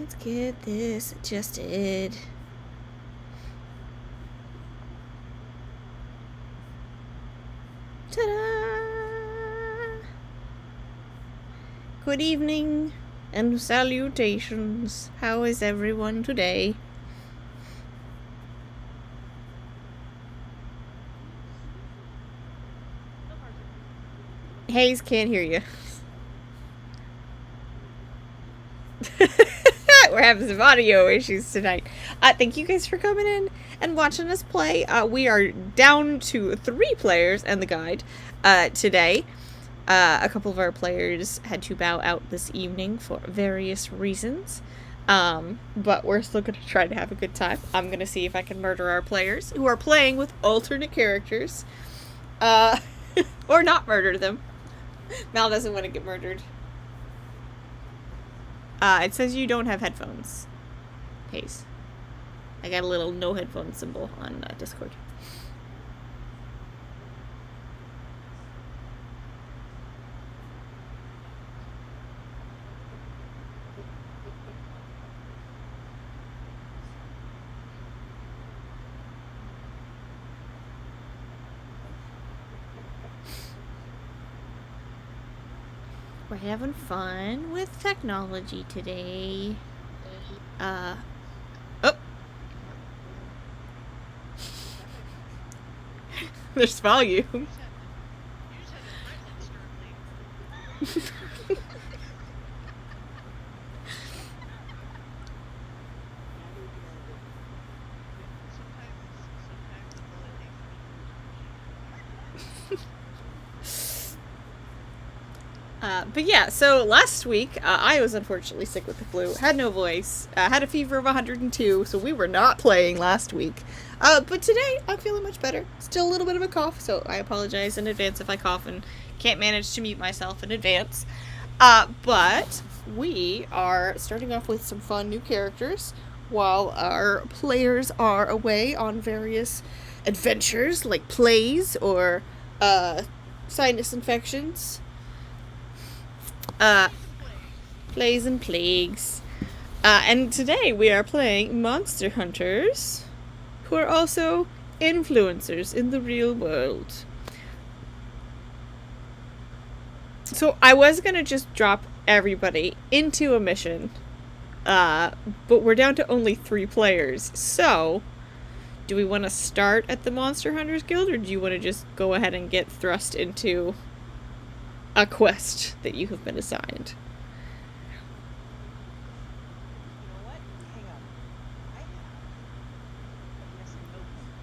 Let's get this adjusted. Ta-da! Good evening and salutations. How is everyone today? Hayes can't hear you. We're having some audio issues tonight. Thank you guys for coming in and watching us play. We are down to 3 players and the guide today. A couple of our players had to bow out this evening for various reasons. But we're still going to try to have a good time. I'm going to see if I can murder our players who are playing with alternate characters. Or not murder them. Mal doesn't want to get murdered. It says you don't have headphones. Hayes. I got a little no headphone symbol on Discord. We're having fun with technology today. Oh. There's volume. But yeah, so last week, I was unfortunately sick with the flu, had no voice, had a fever of 102, so we were not playing last week. But today, I'm feeling much better. Still a little bit of a cough, so I apologize in advance if I cough and can't manage to mute myself in advance. But we are starting off with some fun new characters, while our players are away on various adventures, like plays or sinus infections. Plays and plagues. And today we are playing monster hunters, who are also influencers in the real world. So I was gonna just drop everybody into a mission, but we're down to only 3 players. So, do we want to start at the Monster Hunters Guild, or do you want to just go ahead and get thrust into a quest that you have been assigned? You know what? Hang on. I have a yes and no point.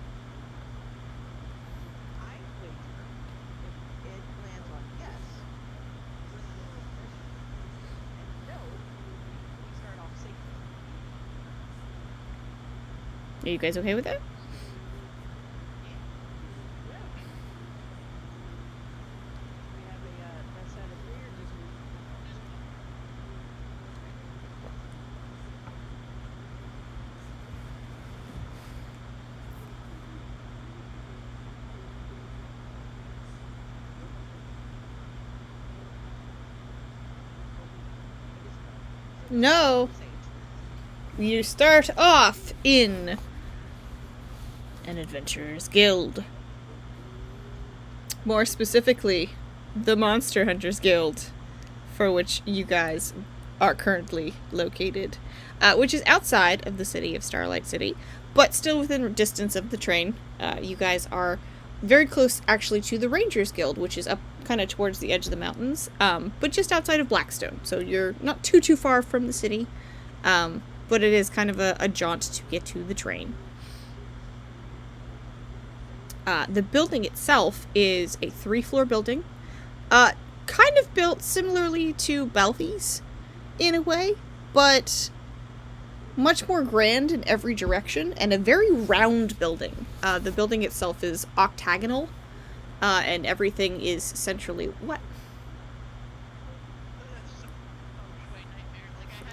I wager if it lands on yes, we're in the middle of the mission. And no, we start off safely. Are you guys okay with that? We have a best out of 3 or just No. say You start off in an Adventurers Guild. More specifically, the Monster Hunters Guild, for which you guys are currently located, which is outside of the city of Starlight City, but still within distance of the train. You guys are very close, actually, to the Rangers Guild, which is up kind of towards the edge of the mountains, but just outside of Blackstone, so you're not too far from the city, but it is kind of a jaunt to get to the train. The building itself is a 3-floor building, kind of built similarly to Belvy's in a way, but much more grand in every direction, and a very round building. The building itself is octagonal, and everything is centrally... What?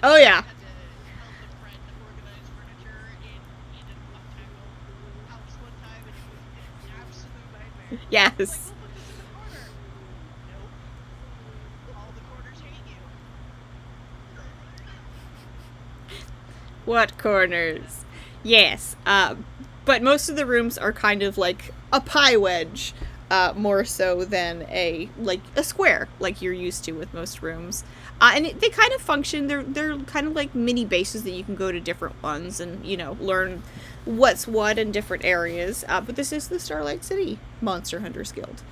Oh, yeah. Yes. What corners? Yes, but most of the rooms are kind of like a pie wedge, more so than a square like you're used to with most rooms. They kind of function. They're kind of like mini bases that you can go to different ones and learn what's what in different areas. But this is the Starlight City Monster Hunters Guild,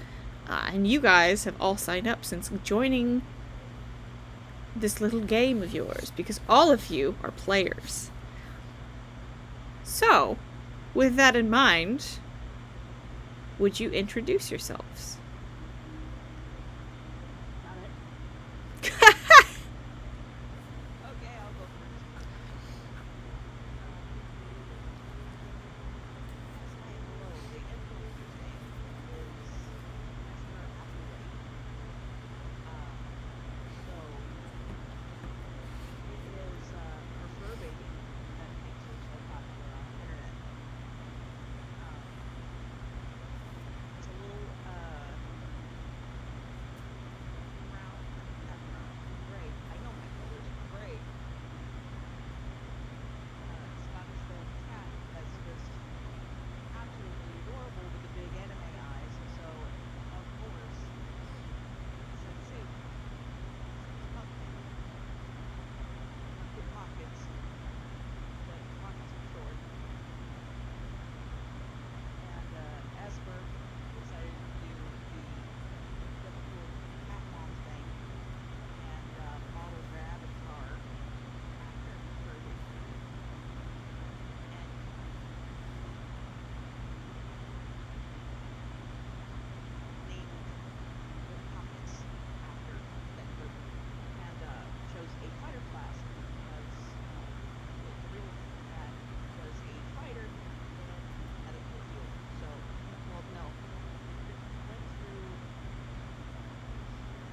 and you guys have all signed up since joining this little game of yours because all of you are players. So, with that in mind, would you introduce yourselves? Got it. Okay, I'll go first. Yes, hi, hello. The influencer's name is Esther Applewhite. So it is her fur baby that makes her so popular on the internet. Um, it's a little brown, not brown, gray. I know my colors, gray. Scottish fold cat that's just absolutely adorable with the big anime eyes. So, of course, Sensei, Pumpkin, with pockets, but pockets are short. And Esper decided to do the typical cat mom thing and model her avatar after Kirby. And named the pockets after that Kirby. And chose a fighter class because the real cat was a fighter in the medical field. So, well, no, went through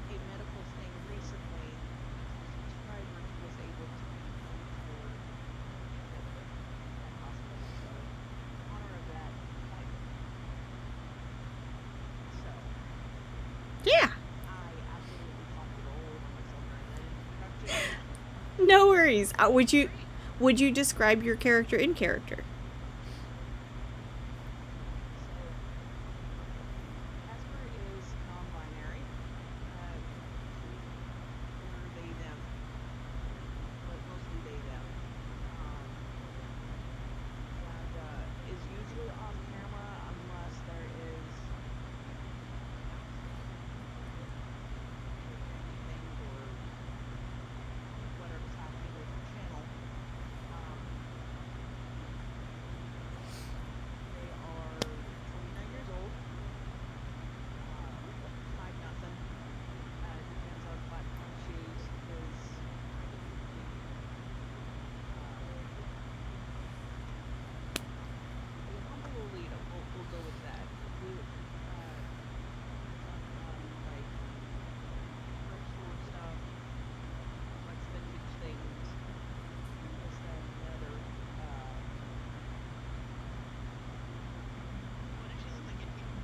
a medical thing recently. Subscriber was able to be home for that hospital. So, in honor of that, fighter. So, Yeah, I absolutely talked it all over myself during that introduction. no worries. Would you describe your character in character? So, Esper is non-binary. Or they, them, but mostly they, them. And is usually off camera unless there is anything or whatever's happening with her channel. Um, they are 29 years old. 5 nothing. Depends on platform shoes. Is a humble Lolita. We'll go with that. We like thrift store stuff, likes vintage things, this, that, and the other. What does she look like in game?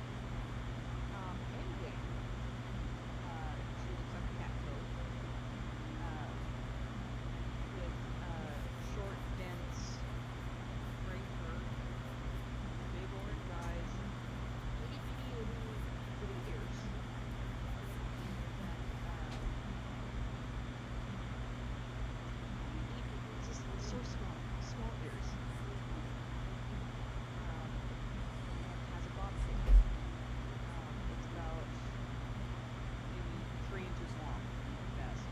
In game, she looks like a cat toad. With short, dense, gray fur, big orange eyes, itty bitty little ears. And just so small, small ears. And has a bobtail. It's about maybe 3 inches long at best.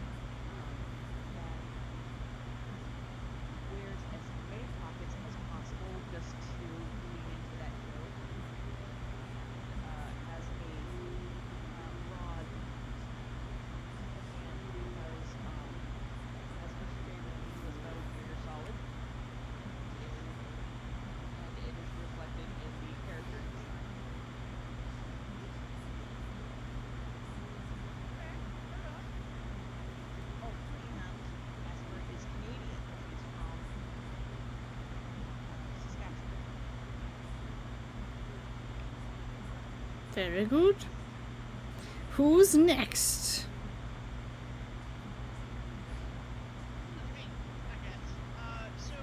And wears as many pockets as possible just to lean into that joke. And has a broad hand because Esper's favorite meat was Metal Gear Solid. And it is reflected in the character design. Okay, right on. Oh, and Esper is Canadian. She's from Saskatchewan. Very good. Who's next? That's me, I guess. So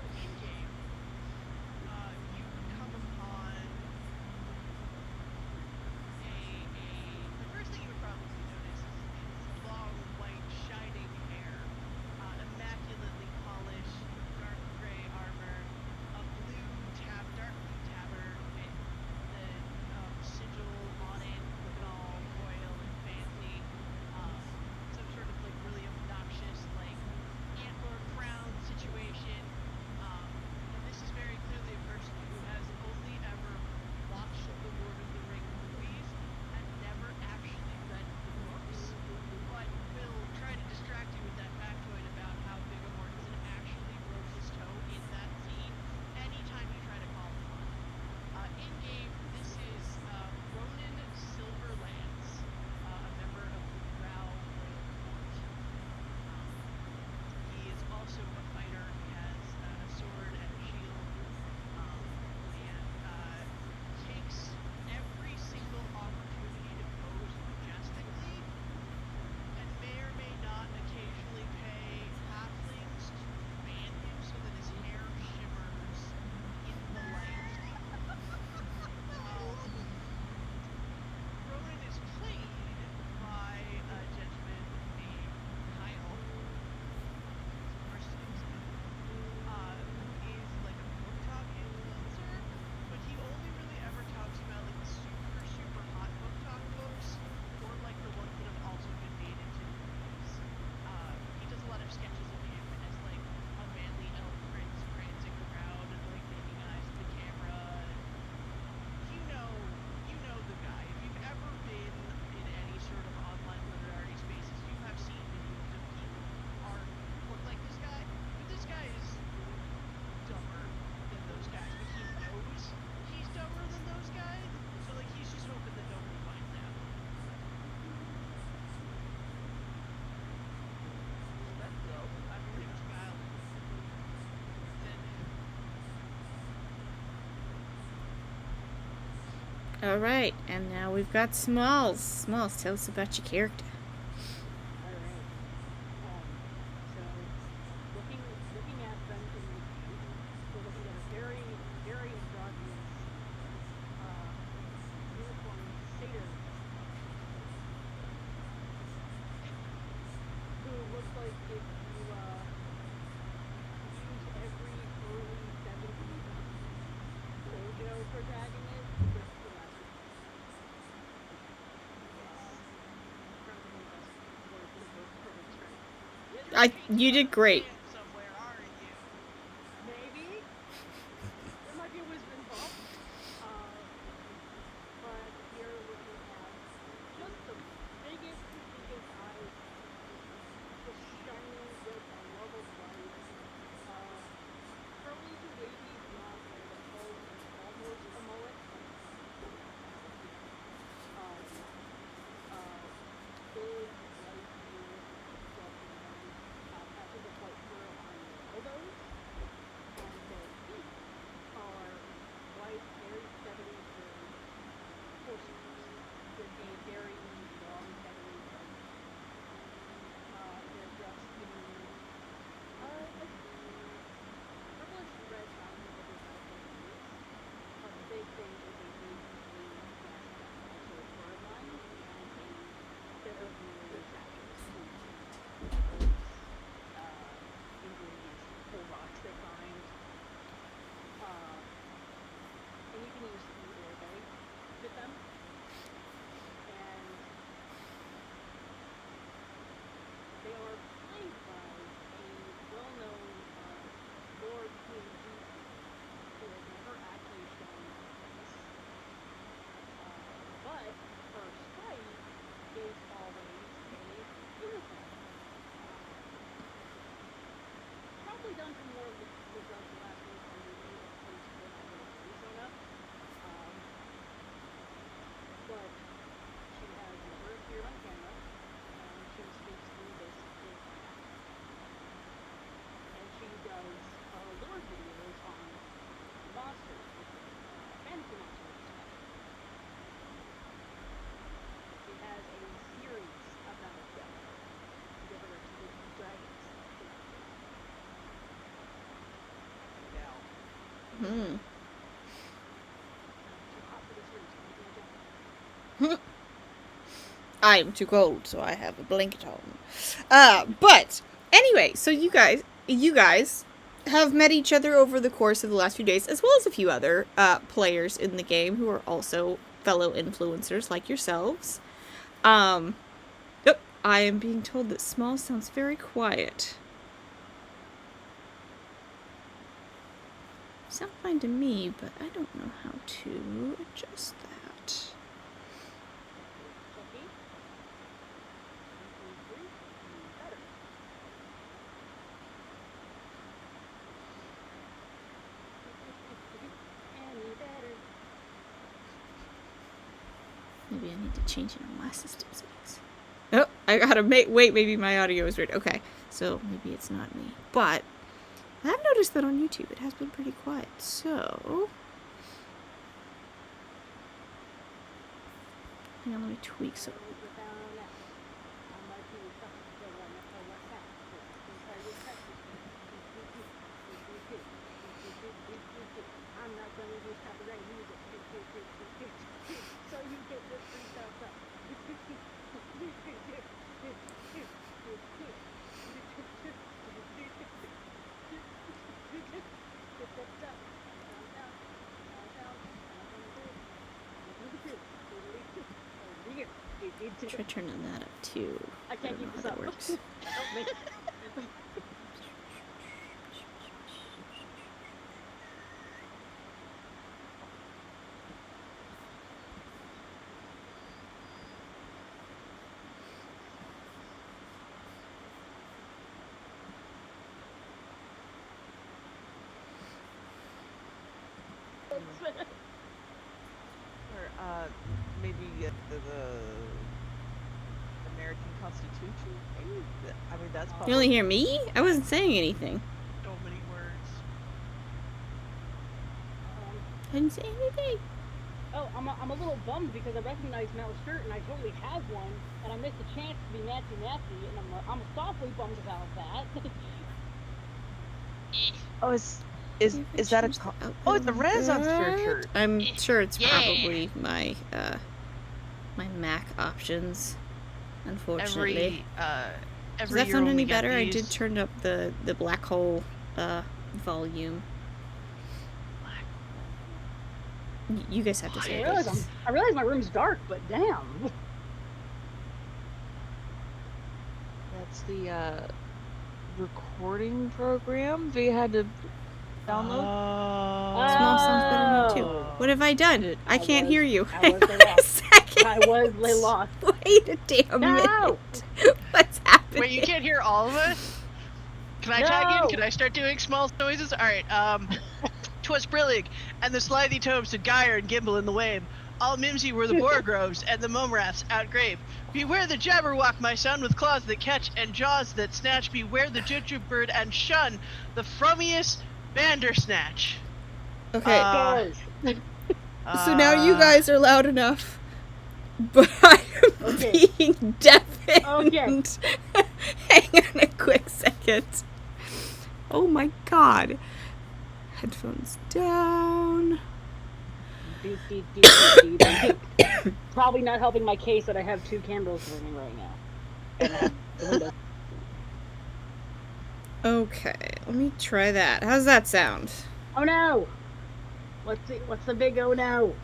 Alright, and now we've got Smalls. Smalls, tell us about your character. All right. So looking at them in the game, we're looking at a very androgynous uh, unicorn satyr who looks like if you use every early 70s JoJo protagonist to get the last one. Yes. Incredibly best word for describing. You're chasing You a did great. man somewhere, aren't you? Maybe. There might be a wizard involved. Uh, but you're looking at just the biggest eyes, just shining with a love of life. Uh, Curly to wavy blonde hair that falls into almost a mullet, but not a yet. Um, uh, Big white ears with a fluffy nose, patches of white fur on their elbows, and their feet are white, very 70s bird horseshoes with a very long, feathery belt. They're dressed in a purplish red mountain with a outdoor boots. The big thing is a navy blue vest that's also bird lined and a pair of new satchels to herbs, ingredients, whole rocks they find. Uh, and you can use the air bag with them. And they are played by a well-known Lord King Zuzi, who has never actually shown his face. But her sprite is always a unicorn. Probably done for more of the last unicorn movie as opposed to when I was sewn up. Um, but she has never appeared on camera, and she speaks through this big cat. And she does lure videos on monsters, fantasy monsters especially. She has a series about them to give her to the dragons collective. Now, Hmm. too hot for this room, so I'm making a jacket. I'm too cold, so I have a blanket on. But anyway, so you guys have met each other over the course of the last few days, as well as a few other players in the game who are also fellow influencers like yourselves. Yep, I am being told that Small sounds very quiet. Sound fine to me, but I don't know how to adjust that. Chucky? Better. Any better. Maybe I need to change it on my system settings. Oh, I gotta wait, maybe my audio is weird. Okay, so maybe it's not me. But I've noticed that on YouTube it has been pretty quiet, so hang on, let me tweak some. I'm not gonna use copyright music. So you get this free stuff. Try turning that up too. I can't don't know keep this how up. that works. Help me. Or maybe the American Constitution. Maybe I mean that's You probably only hear me? I wasn't saying anything. so many words. I didn't say anything. Oh, I'm a little bummed because I recognize Mel's shirt and I totally have one, and I missed a chance to be Nancy Nancy, and I'm softly bummed about that. Eh, Oh, Maybe if I is that a change the oh, outfit a it's a little Renaissance fair bit. shirt. I'm eh, sure it's yeah. probably my my Mac options, unfortunately. Every Does every that year sound when any we get better? I did these turn up the black hole volume. black You guys have to I say hole. realize this. I realize my room's dark, but damn. That's the recording program they had to download. Small sounds better now too. Oh, What have I done? I I can't was hear you. I Hang was on lay a lost. second. I was lay lost. Wait a damn No, minute. What's Wait, you happening? can't hear all of us? Can I tag in? Can no. I start doing small noises? All right. 'Twas brillig, and the slithy tobes did gyre and gimble in the wave. All mimsy were the boar-groves, and the mome-raths outgrave. Beware the jabberwock, my son, with claws that catch and jaws that snatch. Beware the jujube-bird, and shun the frummiest bandersnatch. Okay, Uh, Gosh. so now you uh, guys are loud enough, but I am Okay. being Okay. deafened. Hang on a quick second. Oh my god. Headphones down. Doot, doot, doot, doot, doot, doot. Probably not helping my case that I have two candles burning right now, and I have the windows. Okay, let me try that. How's that sound? Oh no! What's the big oh no?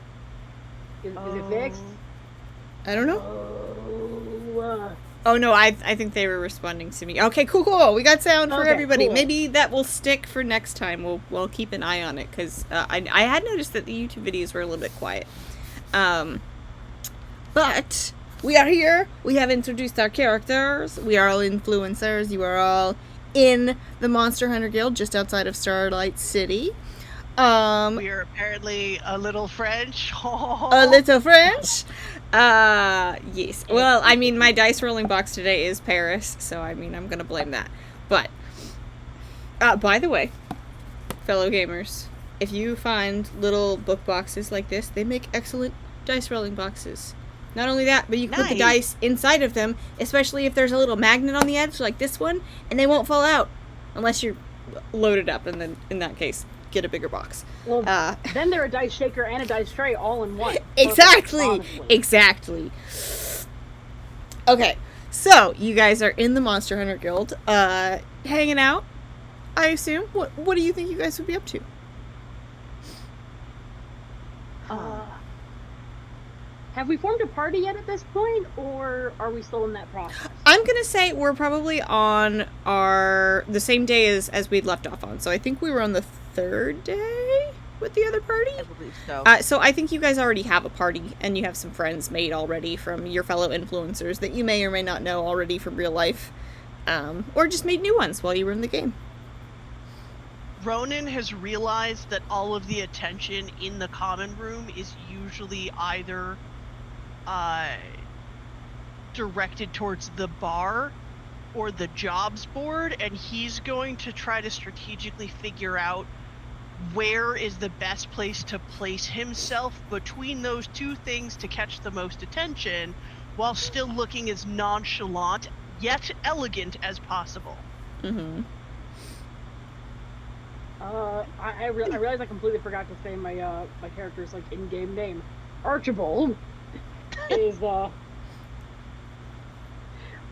Is it fixed? Oh, I don't know. Oh. Oh no, I think they were responding to me. Okay, cool. We got sound for Okay. everybody. Cool. Maybe that will stick for next time. We'll keep an eye on it because I had noticed that the YouTube videos were a little bit quiet. Um, but we are here. We have introduced our characters. We are all influencers. You are all in the Monster Hunter Guild just outside of Starlight City. we are apparently a little French. A little French. Yes. Well, I mean, my dice rolling box today is Paris, so I mean, I'm gonna blame that. But, by the way, fellow gamers, if you find little book boxes like this, they make excellent dice rolling boxes. Not only that, but you can put the Nice. dice inside of them, especially if there's a little magnet on the edge like this one, and they won't fall out unless you're loaded up, and then in that case, get a bigger box. Well, then they're a dice shaker and a dice tray all in one. Exactly. Perfect, Exactly. Okay, so you guys are in the Monster Hunter Guild, hanging out. I assume. What do you think you guys would be up to? Have we formed a party yet at this point, or are we still in that process? I'm gonna say we're probably on the same day as we'd left off on. So I think we were on the third day with the other party. I believe so. So I think you guys already have a party, and you have some friends made already from your fellow influencers that you may or may not know already from real life, or just made new ones while you were in the game. Ronan has realized that all of the attention in the common room is usually either directed towards the bar or the jobs board, and he's going to try to strategically figure out where is the best place to place himself between those two things to catch the most attention while still looking as nonchalant yet elegant as possible. Mm-hmm. I realize I completely forgot to say my my character's like in-game name. Archibald is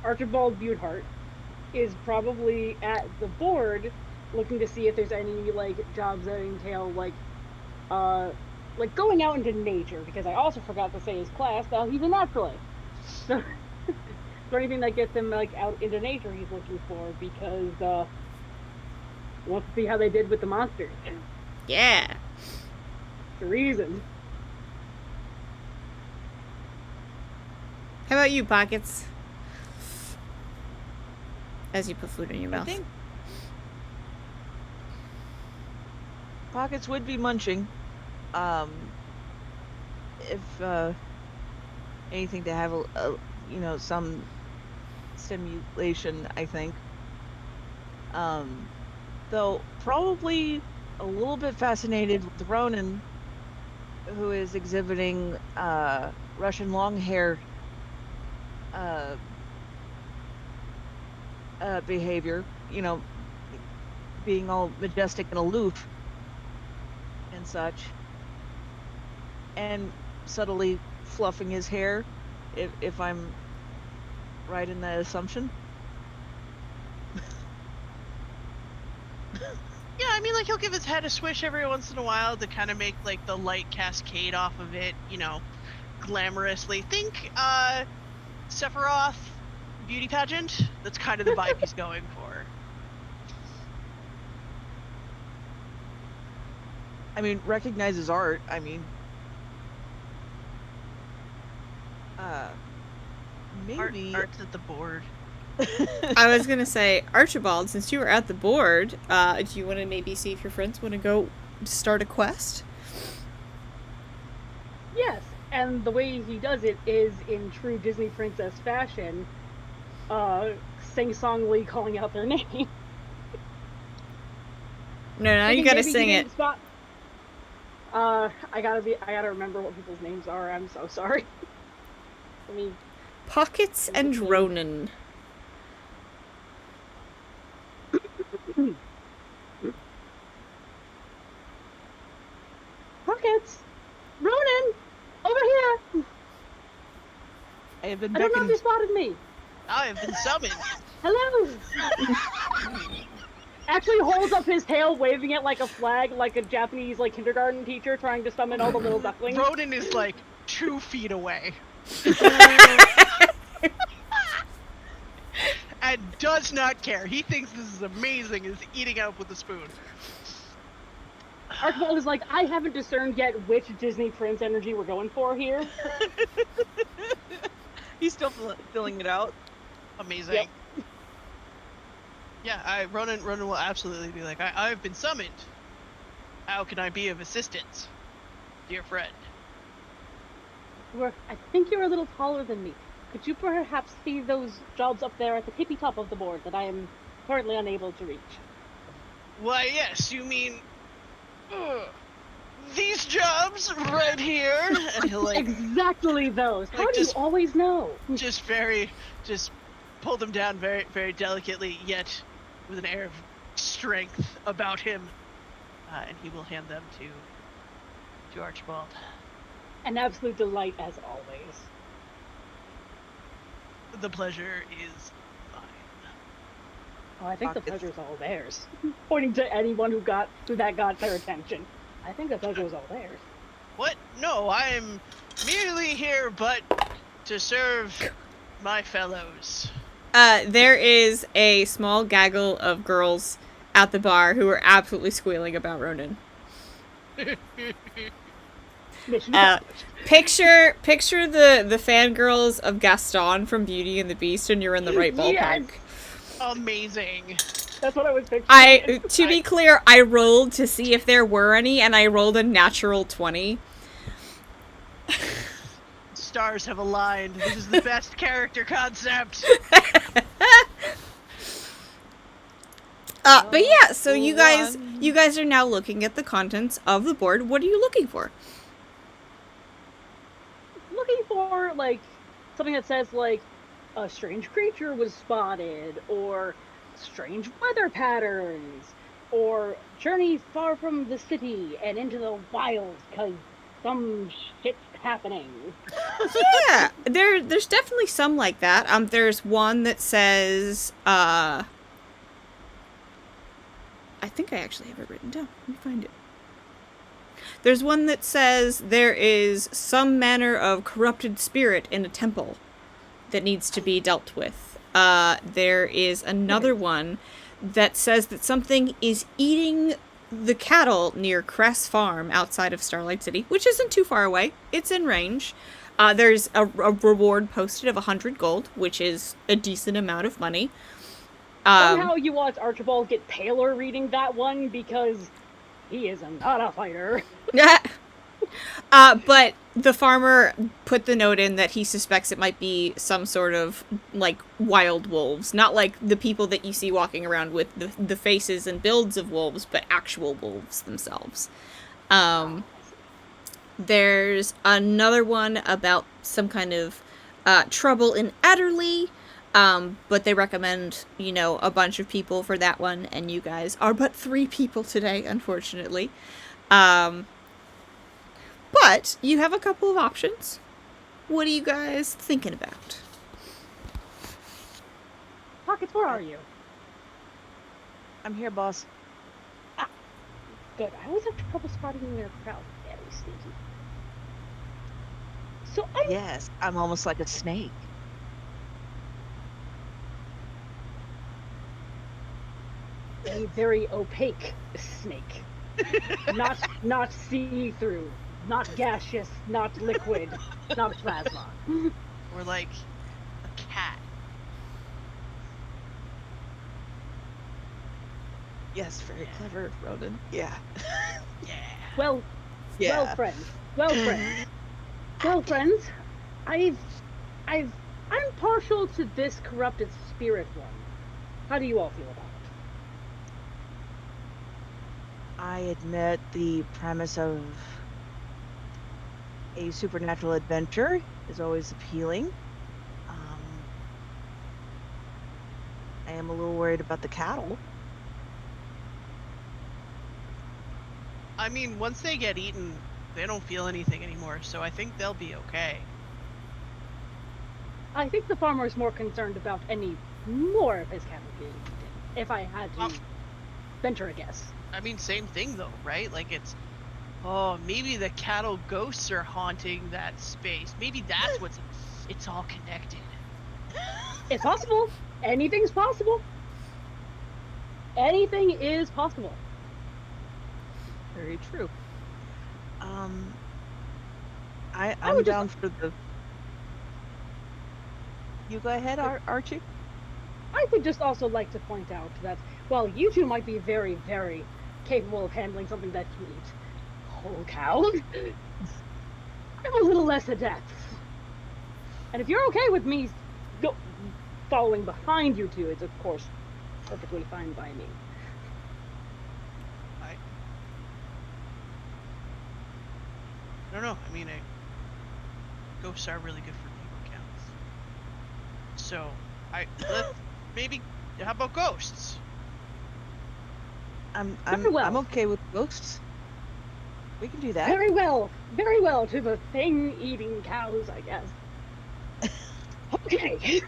Archibald Buteheart is probably at the board looking to see if there's any like jobs that entail like going out into nature, because I also forgot to say his class now he's a naturalist. So so anything that gets him like out into nature he's looking for, because he wants to see how they did with the monsters. Yeah. The reason. How about you, Pockets? As you put food in your I mouth. think Pockets would be munching. If anything to have some stimulation, I think. Though probably a little bit fascinated with Ronan who is exhibiting Russian long hair uh, behavior, being all majestic and aloof and such, and subtly fluffing his hair, if I'm right in that assumption. Yeah, I mean, like, he'll give his head a swish every once in a while to kind of make, like, the light cascade off of it, glamorously. Think, Sephiroth beauty pageant. That's kind of the vibe he's going for. I mean, recognizes art. I mean, maybe. Art's at the board. I was gonna say, Archibald, since you were at the board, do you want to maybe see if your friends want to go start a quest? Yes, and the way he does it is in true Disney princess fashion, sing-songly calling out their name. No, you gotta sing it. I gotta remember what people's names are. I'm so sorry. Let me. Pockets and Ronan. Pockets! Ronan! Over here! I have been I don't know if you spotted me. I have been summoned. Hello! Actually holds up his tail, waving it like a flag, like a Japanese kindergarten teacher trying to summon all the little ducklings. Ronan is like 2 feet away. And does not care. He thinks this is amazing and is eating up with a spoon. Archibald is like, I haven't discerned yet which Disney Prince energy we're going for here. He's still filling it out. Amazing. Yep. Yeah, Ronan will absolutely be like, I've been summoned. How can I be of assistance, dear friend? I think you're a little taller than me. Could you perhaps see those jobs up there at the tippy top of the board that I am currently unable to reach? Why, yes, you mean these jobs right here? And he'll exactly those. How do you just always know? just pull them down very, very delicately, yet with an air of strength about him, and he will hand them to Archibald. An absolute delight as always. The pleasure is mine. Oh, I think the Pockets. pleasure's all theirs. Pointing to anyone who got their attention. I think the pleasure's all theirs. What? No, I'm merely here but to serve my fellows. There is a small gaggle of girls at the bar who are absolutely squealing about Ronan. Mission Picture the fangirls of Gaston from Beauty and the Beast, and you're in the right ballpark. Yes! Amazing. That's what I was picturing. To be clear, I rolled to see if there were any, and I rolled a natural 20. Stars have aligned. This is the best character concept. But yeah, so you guys are now looking at the contents of the board. What are you looking for? Looking for, something that says, a strange creature was spotted, or strange weather patterns, or journey far from the city and into the wilds, because some shit's happening. Yeah, there's definitely some like that. There's one that says, I think I actually have it written down. Let me find it. There's one that says there is some manner of corrupted spirit in a temple that needs to be dealt with. There is another one that says that something is eating the cattle near Cress Farm outside of Starlight City, which isn't too far away. It's in range. There's a reward posted of 100 gold, which is a decent amount of money. Somehow you watch Archibald get Taylor reading that one because he is not a fighter. But the farmer put the note in that he suspects it might be some sort of, wild wolves. Not like the people that you see walking around with the faces and builds of wolves, but actual wolves themselves. There's another one about some kind of trouble in Adderley, but they recommend, a bunch of people for that one, and you guys are but 3 people today, unfortunately. But you have a couple of options. What are you guys thinking about? Pockets, where are you? I'm here, boss. Good. I always have trouble spotting in their crowd. Very sneaky. So I'm Yes, I'm almost like a snake. a very opaque snake. not see-through, not gaseous, not liquid, not plasma. Or like a cat. Yes, very clever, Ronan. Yeah. Yeah. Well, Yeah. well, friends. Well, friends. I'm partial to this corrupted spirit one. How do you all feel about it? I admit the premise of a supernatural adventure is always appealing. I am a little worried about the cattle. I mean, once they get eaten, they don't feel anything anymore, so I think they'll be okay. I think the farmer is more concerned about any more of his cattle being eaten, if I had to venture a guess. I mean, same thing though, right? Like maybe the cattle ghosts are haunting that space. Maybe that's it's all connected. It's possible. Anything's possible. Anything is possible. Very true. I I'm would down for the. You go ahead, Archie. I would just also like to point out that while you two might be very, very capable of handling something that you eat whole cows, I'm a little less adept. And if you're okay with me following behind you two, it's of course perfectly fine by me. I don't know. I mean, ghosts are really good for people counts. So, maybe. How about ghosts? I'm Very well. I'm okay with ghosts. We can do that. Very well to the thing eating cows, I guess. Okay.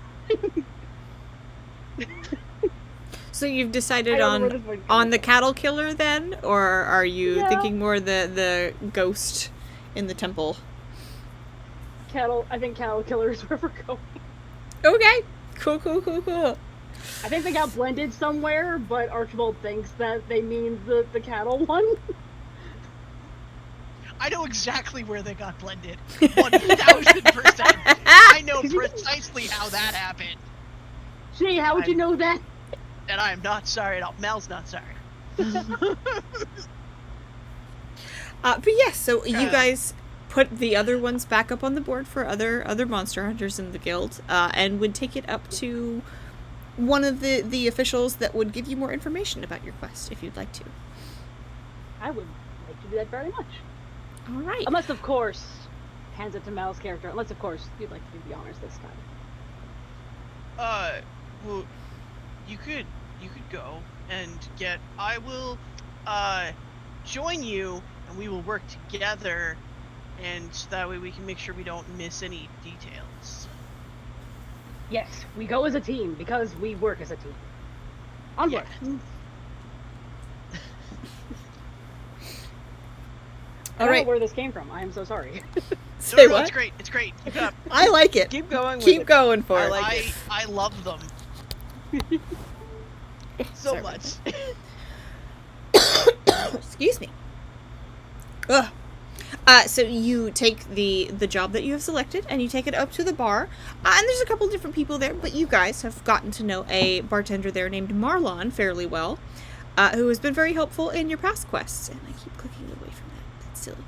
So you've decided I don't know where this one's on coming the from. cattle killer then, or are you Yeah. thinking more the ghost in the temple? I think cattle killers where we're going. Okay, cool. I think they got blended somewhere, but Archibald thinks that they mean the cattle one. I know exactly where they got blended. 1000%. I know precisely how that happened. Gee, how would you know that? And I am not sorry at all. Mel's not sorry. But yes, so you guys put the other ones back up on the board for other monster hunters in the guild, and would take it up to one of the officials that would give you more information about your quest if you'd like to. I would like to do that very much. All right. Unless, of course, hands it to Mal's character. Unless, of course, you'd like to do the honors this time. Well, you could go and get. I will, join you, and we will work together, and that way we can make sure we don't miss any details. Yes, we go as a team because we work as a team. Onward. I All don't right. know where this came from. I am so sorry. Say No, what? it's great. It's great. Keep it up. I like it. Keep going. Keep with it. going for I it. like I love them so Sorry. much. Excuse me. Ugh. So you take the job that you have selected and you take it up to the bar, and there's a couple different people there, but you guys have gotten to know a bartender there named Marlon fairly well, who has been very helpful in your past quests. And I keep clicking away from that. That's silly.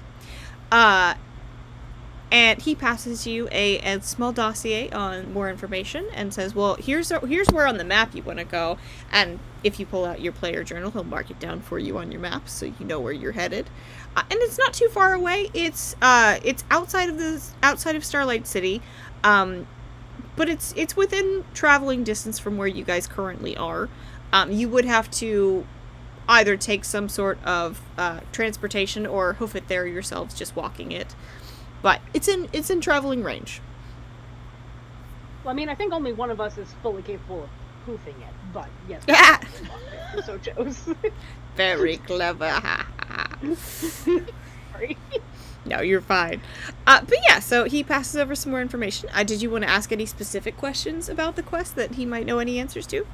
And he passes you a small dossier on more information and says, well, here's where on the map you want to go. And if you pull out your player journal, he'll mark it down for you on your map so you know where you're headed. And it's not too far away. It's outside of Starlight City, but it's within traveling distance from where you guys currently are. You would have to either take some sort of transportation or hoof it there yourselves, just walking it. But it's in traveling range. Well, I mean, I think only one of us is fully capable of hoofing it, but yes, Yeah. we so chose. Very clever. Sorry. No, you're fine. But yeah, so he passes over some more information. Did you want to ask any specific questions about the quest that he might know any answers to?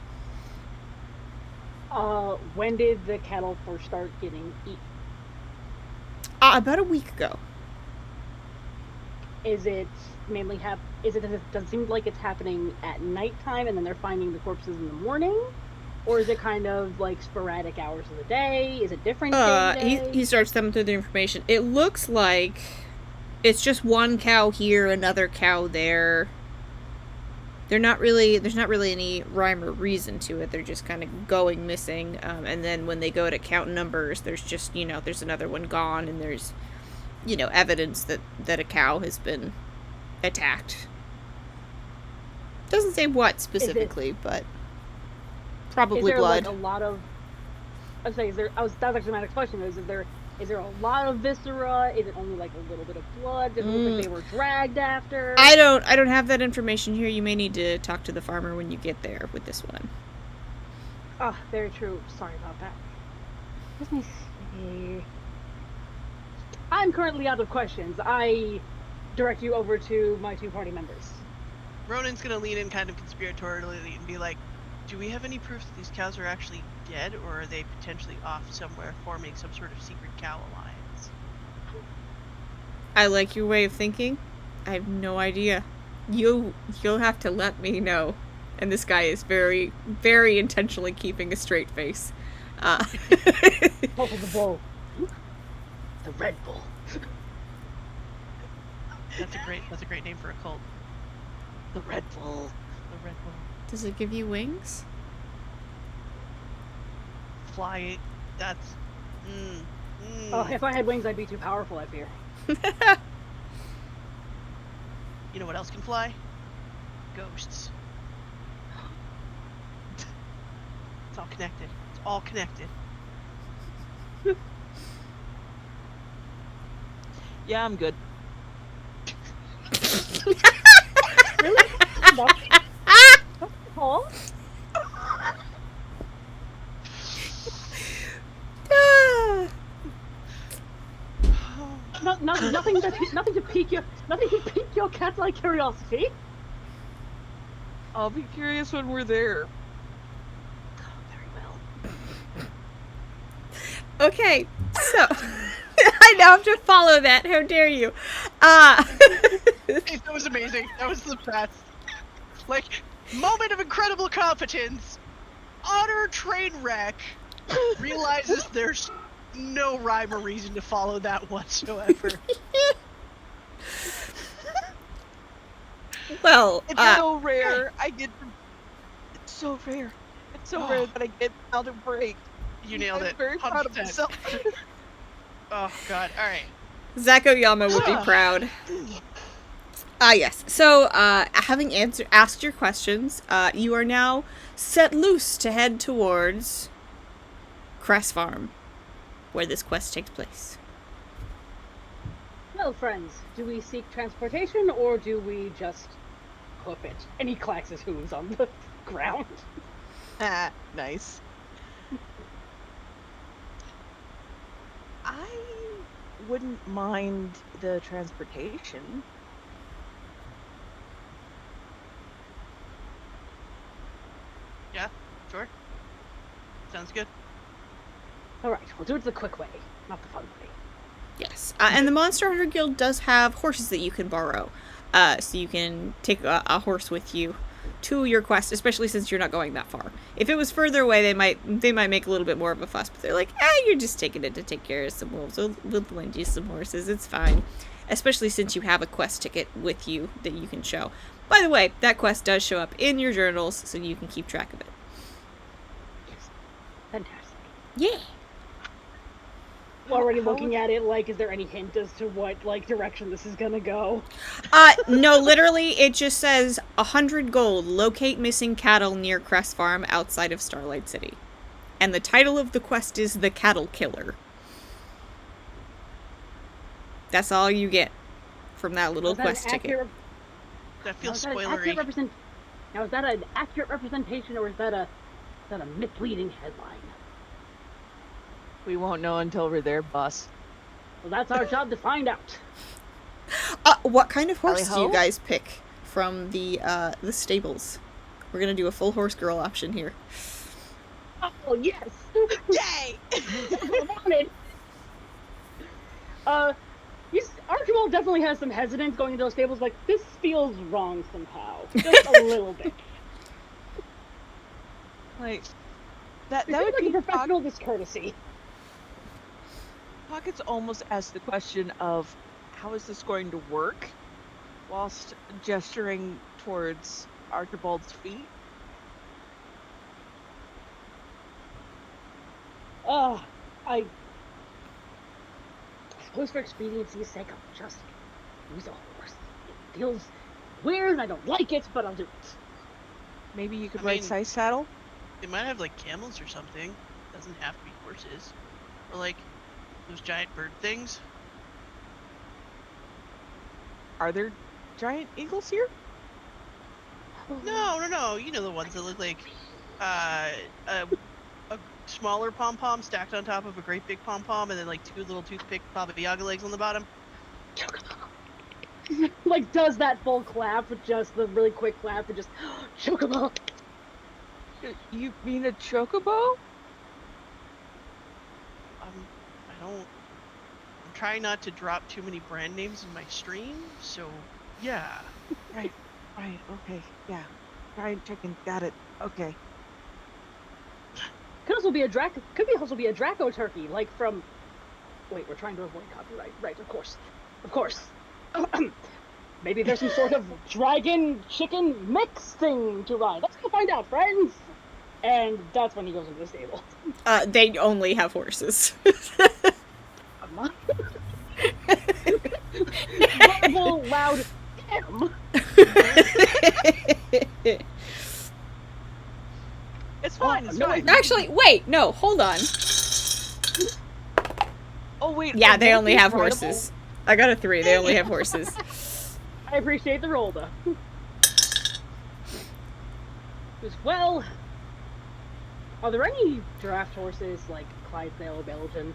When did the cattle first start getting eaten? About a week ago. Is it mainly does it seem like it's happening at nighttime and then they're finding the corpses in the morning? Or is it kind of like sporadic hours of the day? Is it different day to day? He starts thumbing through the information. It looks like it's just one cow here, another cow there. There's not really any rhyme or reason to it. They're just kind of going missing. And then when they go to count numbers, there's just, there's another one gone, and there's, evidence that a cow has been attacked. Doesn't say what specifically, but probably is there blood. Like a lot of, I'd say, that was actually my next question is there a lot of viscera? Is it only like a little bit of blood? Does it look like they were dragged after? I don't have that information here. You may need to talk to the farmer when you get there with this one. Ah, very true. Sorry about that. Let me see. I'm currently out of questions. I direct you over to my two party members. Ronan's gonna lean in kind of conspiratorially and be like, do we have any proof that these cows are actually dead, or are they potentially off somewhere forming some sort of secret cow alliance? I like your way of thinking. I have no idea. You'll have to let me know. And this guy is very, very intentionally keeping a straight face. Both of the bull. The Red Bull. That's a great name for a cult. The Red Bull. The Red Bull. Does it give you wings? Fly. That's. Oh, if I had wings, I'd be too powerful, I fear. You know what else can fly? Ghosts. It's all connected. It's all connected. Yeah, I'm good. Really? Paul? Nothing to pique your cat-like curiosity. I'll be curious when we're there. Very well. Okay, so I now have to follow that. How dare you? That was amazing. That was the best. Like, moment of incredible competence. Utter train wreck. Realizes there's no rhyme or reason to follow that whatsoever. Well, It's so rare. It's so rare. It's so rare that I get out of break. You nailed I'm it. very proud of 100%. myself. Oh god. All right. Zakoyama would be proud. Yes. So, having asked your questions, you are now set loose to head towards Cress Farm, where this quest takes place. Well, friends, do we seek transportation or do we just hoof it? And he clacks his hooves on the ground. Ah, nice. I wouldn't mind the transportation. Yeah. Sure. Sounds good. Alright, we'll do it the quick way, not the fun way. Yes. And the Monster Hunter Guild does have horses that you can borrow. So you can take a horse with you to your quest, especially since you're not going that far. If it was further away, they might make a little bit more of a fuss, but they're like, you're just taking it to take care of some wolves. We'll lend you some horses. It's fine. especially since you have a quest ticket with you that you can show. By the way, that quest does show up in your journals, so you can keep track of it. Yes. Fantastic. Yeah. Already How looking at it, like, is there any hint as to what, like, direction this is gonna go? No, literally, it just says 100 gold, locate missing cattle near Crest Farm outside of Starlight City. And the title of the quest is The Cattle Killer. That's all you get from that little Is that quest an ticket. accurate? That Now, feels is that an spoilery. accurate Now, is that an accurate representation, or is that a misleading headline? We won't know until we're there, boss. Well, that's our job to find out. What kind of horse do you Tally-ho? guys pick from the stables? We're gonna do a full horse girl option here. Oh yes, Yay! that's what I wanted. Archibald definitely has some hesitance going into those stables. Like, this feels wrong somehow, just a little bit. Like that It would feels like be a professional discourtesy. Pockets almost asked the question of how is this going to work whilst gesturing towards Archibald's feet. I suppose for expediency's sake, I'll just use a horse. It feels weird, and I don't like it, but I'll do it. Maybe you could I ride mean- Size Saddle? They might have like camels or something. Doesn't have to be horses. Or like those giant bird things. Are there giant eagles here? No. You know the ones that look like a smaller pom pom stacked on top of a great big pom pom, and then like two little toothpick Baba Yaga legs on the bottom. Like, does that full clap with just the really quick clap and just chocobo. You mean a chocobo? I'm trying not to drop too many brand names in my stream, so yeah. Right, okay, yeah. Giant chicken, got it. Okay. Could also be a Draco turkey, like from. Wait, we're trying to avoid copyright, right? Of course. Maybe there's some sort of dragon chicken mix thing to ride. Let's go find out, friends. And that's when he goes into the stable. They only have horses. Verbal, loud, damn. It's fine, it's no, fine. Actually, wait, no, hold on. Oh wait. Yeah, are they only monkeys have rideable? horses. I got a 3. They only have horses. I appreciate the roll, though. Well, are there any draft horses like Clydesdale or Belgian?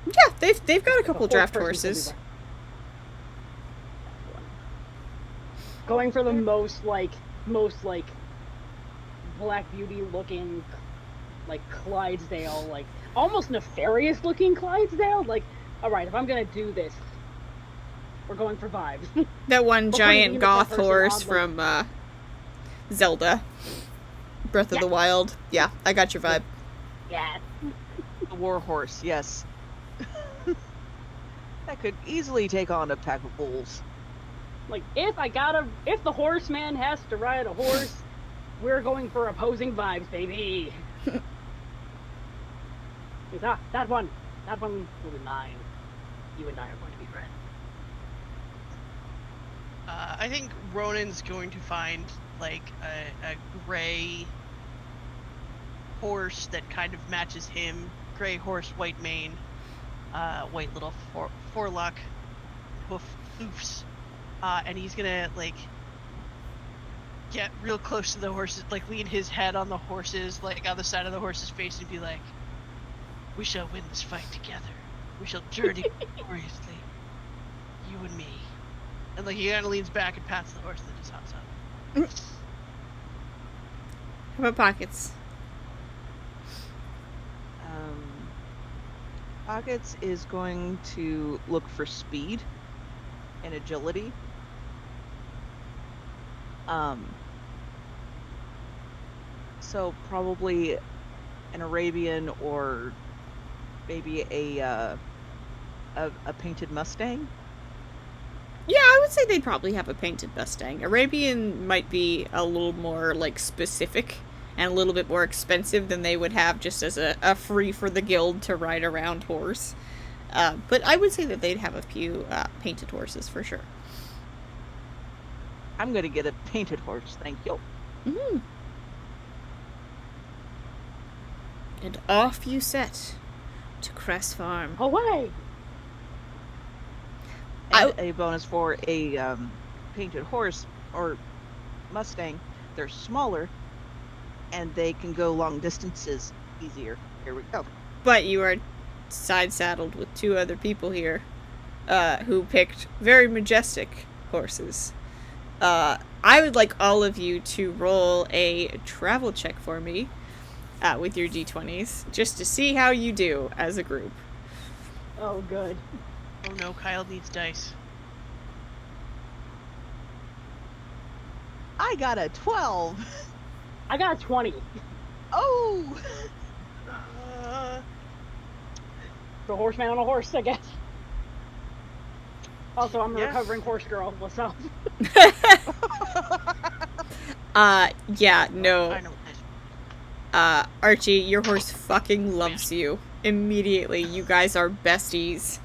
Yeah, they've got a couple Fourth draft person horses. could be going for the most like Black Beauty looking, like Clydesdale, like almost nefarious looking Clydesdale. Like, all right, if I'm gonna do this, we're going for vibes. That one But giant putting goth person horse on, from Zelda. Breath of the Wild. Yeah, I got your vibe. Yeah. The war horse, yes. That could easily take on a pack of wolves. Like, if the horseman has to ride a horse, we're going for opposing vibes, baby. That one will be mine. You and I are going to be friends. I think Ronan's going to find like a gray horse that kind of matches him. Gray horse, white mane, white little forelock, hoofs, and he's gonna like get real close to the horses, like lean his head on the horses, like on the side of the horse's face, and be like, "We shall win this fight together. We shall journey gloriously, you and me." And like he kind of leans back and pats the horse, and then just hops up. How about Pockets? Pockets is going to look for speed and agility. So probably an Arabian or maybe a a painted Mustang? Yeah, I would say they'd probably have a painted Mustang. Arabian might be a little more, like, specific and a little bit more expensive than they would have just as a free for the guild to ride around horse. But I would say that they'd have a few painted horses for sure. I'm gonna get a painted horse, thank you. Mm. And off you set to Cress Farm. Away! And a bonus for a painted horse or Mustang. They're smaller, and they can go long distances easier. Here we go. But you are side saddled with two other people here who picked very majestic horses. I would like all of you to roll a travel check for me with your d20s, just to see how you do as a group. Oh, good. Oh no, Kyle needs dice. I got a 12. I got a 20. Oh! The horseman on a horse, I guess. Also, I'm a Yeah. recovering horse girl myself. Yeah, no. I know what this. Archie, your horse fucking loves you. Immediately, you guys are besties.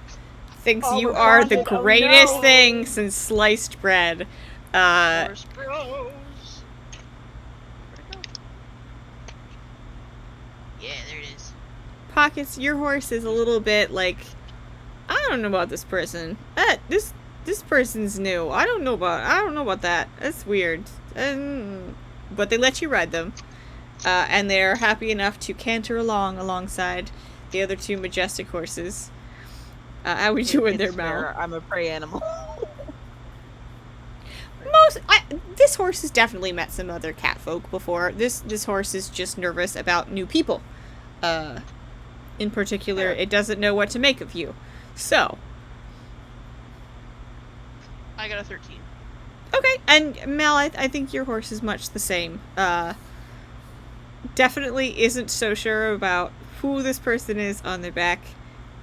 Thinks Oh, you we're are the bonded. Oh, greatest no. thing since sliced bread. Horse bros. Where'd it go? Yeah, there it is. Pockets, your horse is a little bit like, I don't know about this person. This person's new. I don't know about that. That's weird. But they let you ride them. And they're happy enough to canter alongside the other two majestic horses. How we do in their It's mouth. fair, I'm a prey animal. This horse has definitely met some other cat folk before. This horse is just nervous about new people. In particular, it doesn't know what to make of you. So, I got a 13. okay. And Mel, I think your horse is much the same. Definitely isn't so sure about who this person is on their back,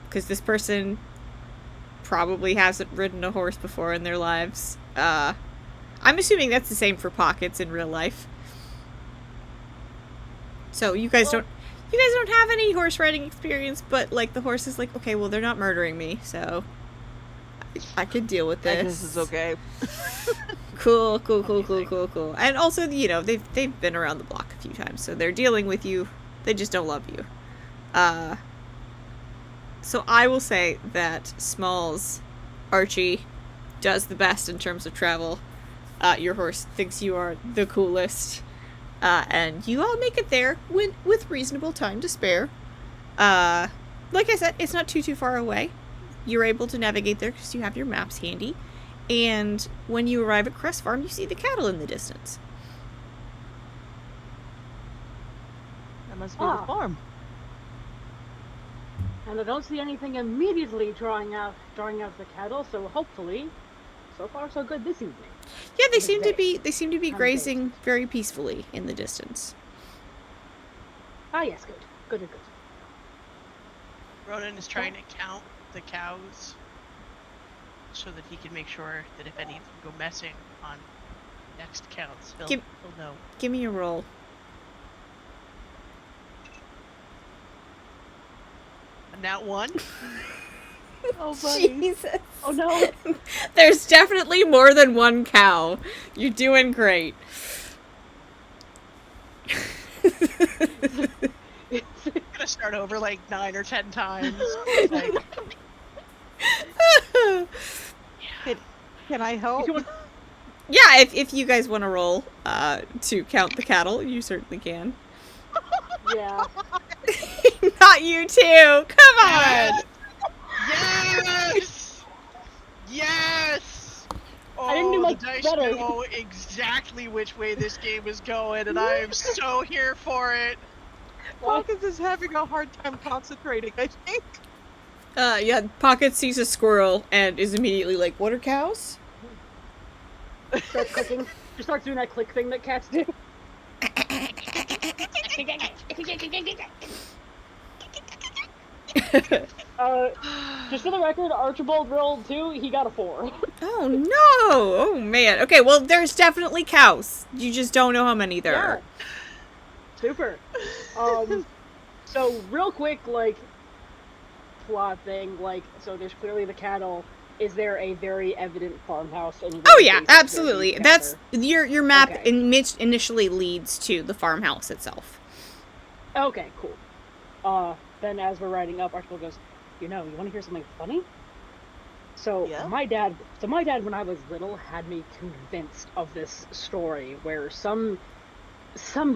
because this person probably hasn't ridden a horse before in their lives. I'm assuming that's the same for Pockets in real life. So you guys don't have any horse riding experience, but like the horse is like, okay, well they're not murdering me, so I could deal with this. This is okay. Cool. And also, they've been around the block a few times, so they're dealing with you. They just don't love you. So I will say that Smalls, Archie, does the best in terms of travel. Your horse thinks you are the coolest. And you all make it there with reasonable time to spare. Like I said, it's not too far away. You're able to navigate there because you have your maps handy. And when you arrive at Crest Farm, you see the cattle in the distance. That must be the farm. And I don't see anything immediately drawing out the cattle, so hopefully, so far so good this evening. Yeah, they This seem to day. be On grazing very peacefully in the distance. Ah, yes, good. Ronan is trying to count the cows so that he can make sure that if any of them go missing on next counts, he'll know. Give me a roll. And that one. Oh, buddy. Jesus. Oh no! There's definitely more than one cow. You're doing great. I'm gonna start over like 9 or 10 times. Like, Can I help? Yeah, if you guys want to roll to count the cattle, you certainly can. Yeah. Not you too. Come on. yes! Yes! Oh, I didn't do much the dice better. know exactly which way this game is going, and I am so here for it. Pockets is having a hard time concentrating, I think. Yeah, Pocket sees a squirrel and is immediately like, "What are cows?" Starts clicking. Just starts doing that click thing that cats do. Just for the record, Archibald rolled 2, he got a 4. Oh no! Oh man. Okay, well there's definitely cows. You just don't know how many there Yeah. are. Super. So real quick, like, plot thing, like, so there's clearly the cattle. Is there a very evident farmhouse anywhere? Oh yeah, adjacent where absolutely. these That's gather? your map Okay. initially leads to the farmhouse itself. Okay, cool. Then as we're riding up, Archibald goes, you want to hear something funny? So Yeah? my dad, when I was little, had me convinced of this story where some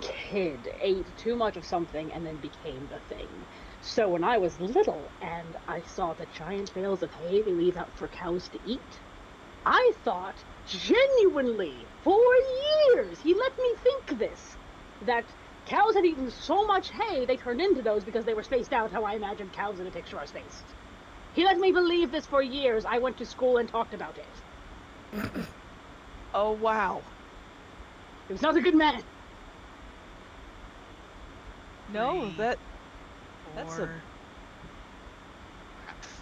kid ate too much of something and then became the thing. So when I was little and I saw the giant bales of hay they leave out for cows to eat, I thought, genuinely, for years, he let me think this, that cows had eaten so much hay they turned into those because they were spaced out how I imagined cows in a picture are spaced. He let me believe this for years. I went to school and talked about it. Oh, wow. He was not a good man. No, Three, that's a- 4.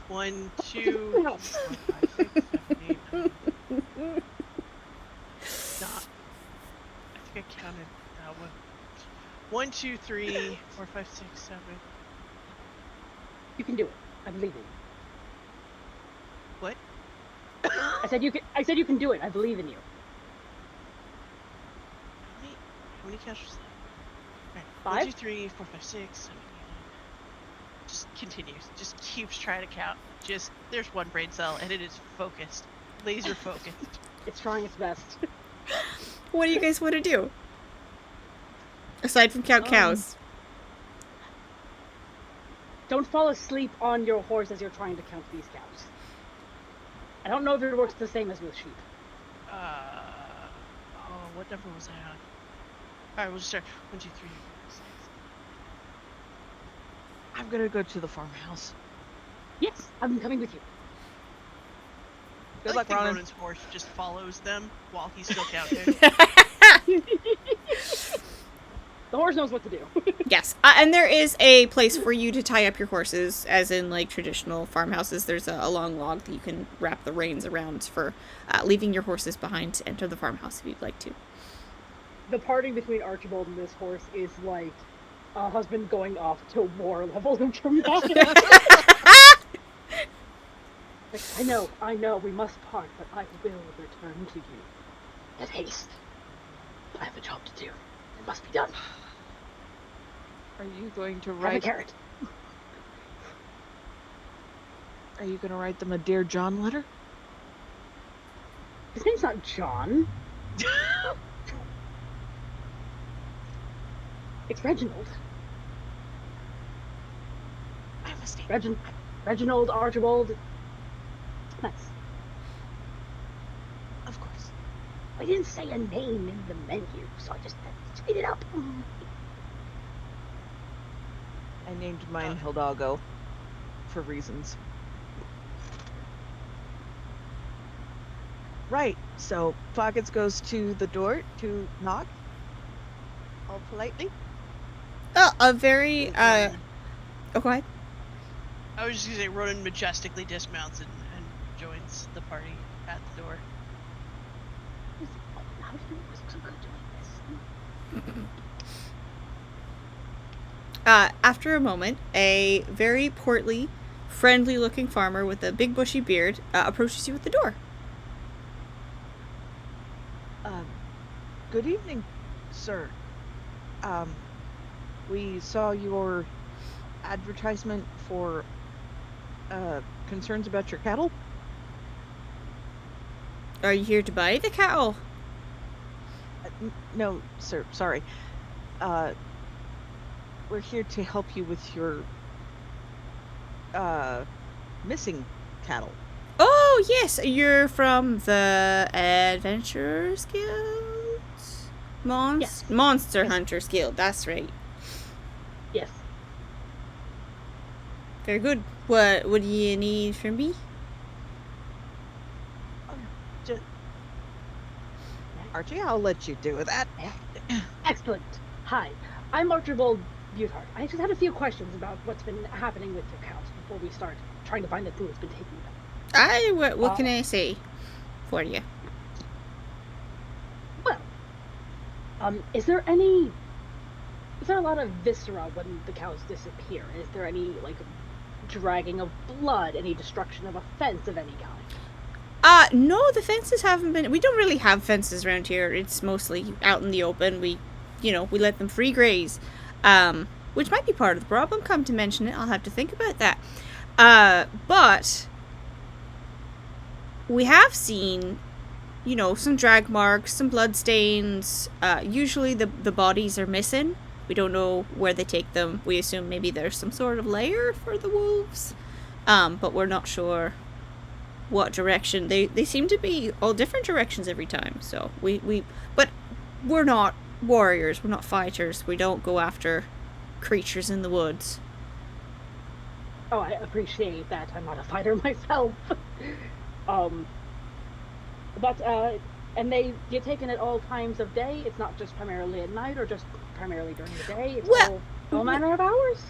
1, 2, 3, 4, 5, 6, 7, 8, 9. Not. I think I counted that one. 1, 2, 3, 4, 5, 6, 7. You can do it. I believe in you. What? I said you can do it. I believe in you. How many counts was that? Right. 5? 1, 2, 3, 4, 5, 6, 7, 8, 9. Just continues. Just keeps trying to count. Just there's one brain cell and it is focused. Laser focused. It's trying its best. What do you guys want to do? Aside from count cows. Don't fall asleep on your horse as you're trying to count these cows. I don't know if it works the same as with sheep. What number was I on? Alright, we'll just start. 1, 2, 3, 4, 6. I'm gonna go to the farmhouse. Yes, I'm coming with you. Good I luck, think Ronan. Ronan's horse just follows them while he's still counting. The horse knows what to do. Yes, and there is a place for you to tie up your horses, as in like traditional farmhouses. There's a long log that you can wrap the reins around for leaving your horses behind to enter the farmhouse if you'd like to. The parting between Archibald and this horse is like a husband going off to war level of dramatic. Like, I know, we must part, but I will return to you. At haste. I have a job to do. It must be done. Are you going to Have a write? carrot. Are you gonna write them a Dear John letter? His name's not John. It's Reginald. My mistake. Reginald Archibald. Nice. Of course. I didn't say a name in the menu, so I just speed it up. I named mine Hildago for reasons. Right, so Pockets goes to the door to knock. All politely. A very oh, go ahead. I was just gonna say Ronan majestically dismounts and joins the party at the door. How did you know it was so good doing this? After a moment, a very portly, friendly-looking farmer with a big bushy beard approaches you at the door. Good evening, sir. We saw your advertisement for concerns about your cattle. Are you here to buy the cattle? No, sir, sorry. We're here to help you with your missing cattle. Oh, yes, you're from the Adventurers Guild? Yes. Monster Hunters Guild, that's right. Yes. Very good. What do you need from me? Archie, I'll let you do that. Excellent. Hi, I'm Archibald Buthard, I just had a few questions about what's been happening with your cows before we start trying to find the thing that's been taking them. What can I say for you? Well, is there a lot of viscera when the cows disappear? Is there any, like, dragging of blood, any destruction of a fence of any kind? No, the fences haven't been. We don't really have fences around here. It's mostly out in the open. We let them free graze, which might be part of the problem. Come to mention it, I'll have to think about that. But we have seen, some drag marks, some blood stains. Usually the bodies are missing. We don't know where they take them. We assume maybe there's some sort of lair for the wolves, but we're not sure what direction. They seem to be all different directions every time. So but we're not warriors. We're not fighters. We don't go after creatures in the woods. Oh, I appreciate that. I'm not a fighter myself. um, but and they get taken at all times of day. It's not just primarily at night or just primarily during the day. It's all manner of hours.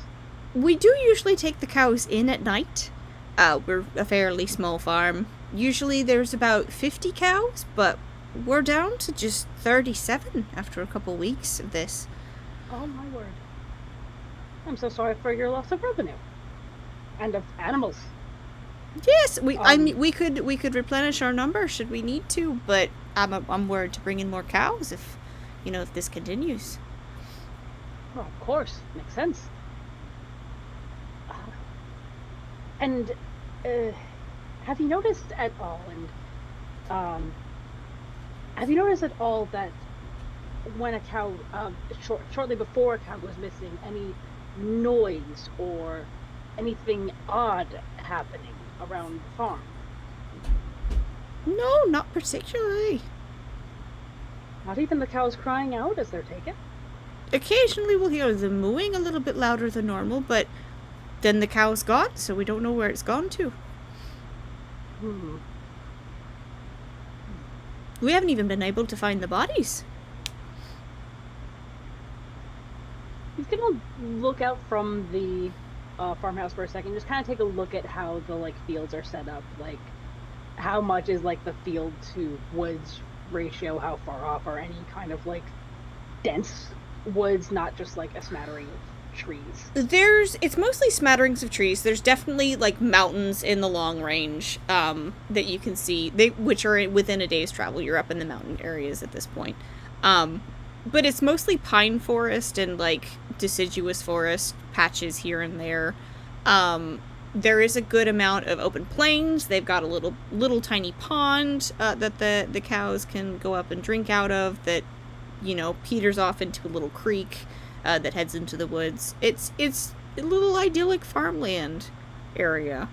We do usually take the cows in at night. We're a fairly small farm. Usually there's about 50 cows, but we're down to just 37 after a couple weeks of this. Oh my word. I'm so sorry for your loss of revenue. And of animals. Yes, I mean, we could replenish our number should we need to, but I'm worried to bring in more cows if this continues. Well, of course, makes sense. And have you noticed at all? And have you noticed at all that when a cow, shortly before a cow was missing, any noise or anything odd happening around the farm? No, not particularly. Not even the cows crying out as they're taken? Occasionally we'll hear them mooing a little bit louder than normal, but then the cow's gone, so we don't know where it's gone to. We haven't even been able to find the bodies. He's gonna look out from the farmhouse for a second, just kind of take a look at how the fields are set up, how much is the field to woods ratio, how far off, or any kind of dense woods, not just a smattering of trees. It's mostly smatterings of trees. There's definitely mountains in the long range that you can see, which are within a day's travel. You're up in the mountain areas at this point. But it's mostly pine forest and deciduous forest patches here and there. There is a good amount of open plains. They've got a little tiny pond that the cows can go up and drink out of that, peters off into a little creek that heads into the woods. It's a little idyllic farmland area.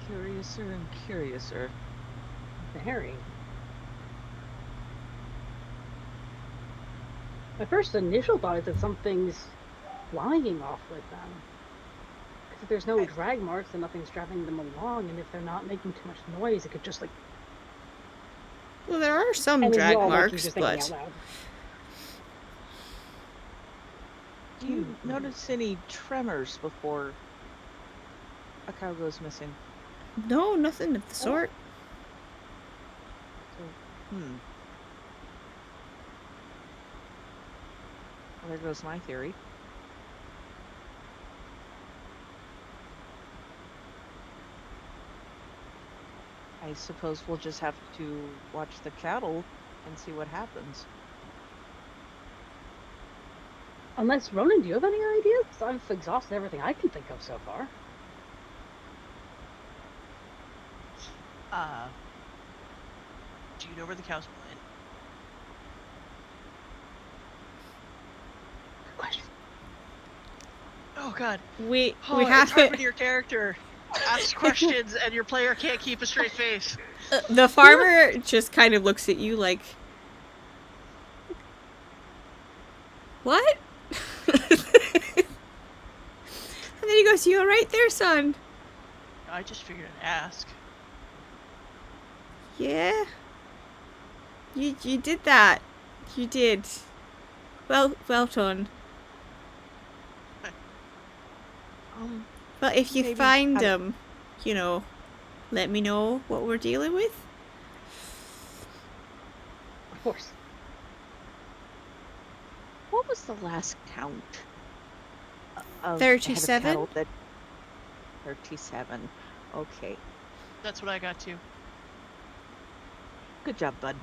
Curiouser and curiouser. Very. My first initial thought is that something's flying off with them. Because if there's no drag marks and nothing's driving them along, and if they're not making too much noise, it could just Well, there are some drag marks, but do you notice any tremors before a cow goes missing? No, nothing of the sort. Well, there goes my theory. I suppose we'll just have to watch the cattle and see what happens. Unless, Ronan, do you have any ideas? I've exhausted everything I can think of so far. Do you know where the cows went? Good question. Oh god. We It's have hard when your character asks questions and your player can't keep a straight face. the farmer just kind of looks at you like, what? And then he goes, "You all right there, son?" I just figured I'd ask. Yeah. You did that. You did. Well done. Well, if you Maybe find have it- them, you know, let me know what we're dealing with. Of course. What was the last count of the head of 37? cattle that 37? Okay. That's what I got too. Good job, bud.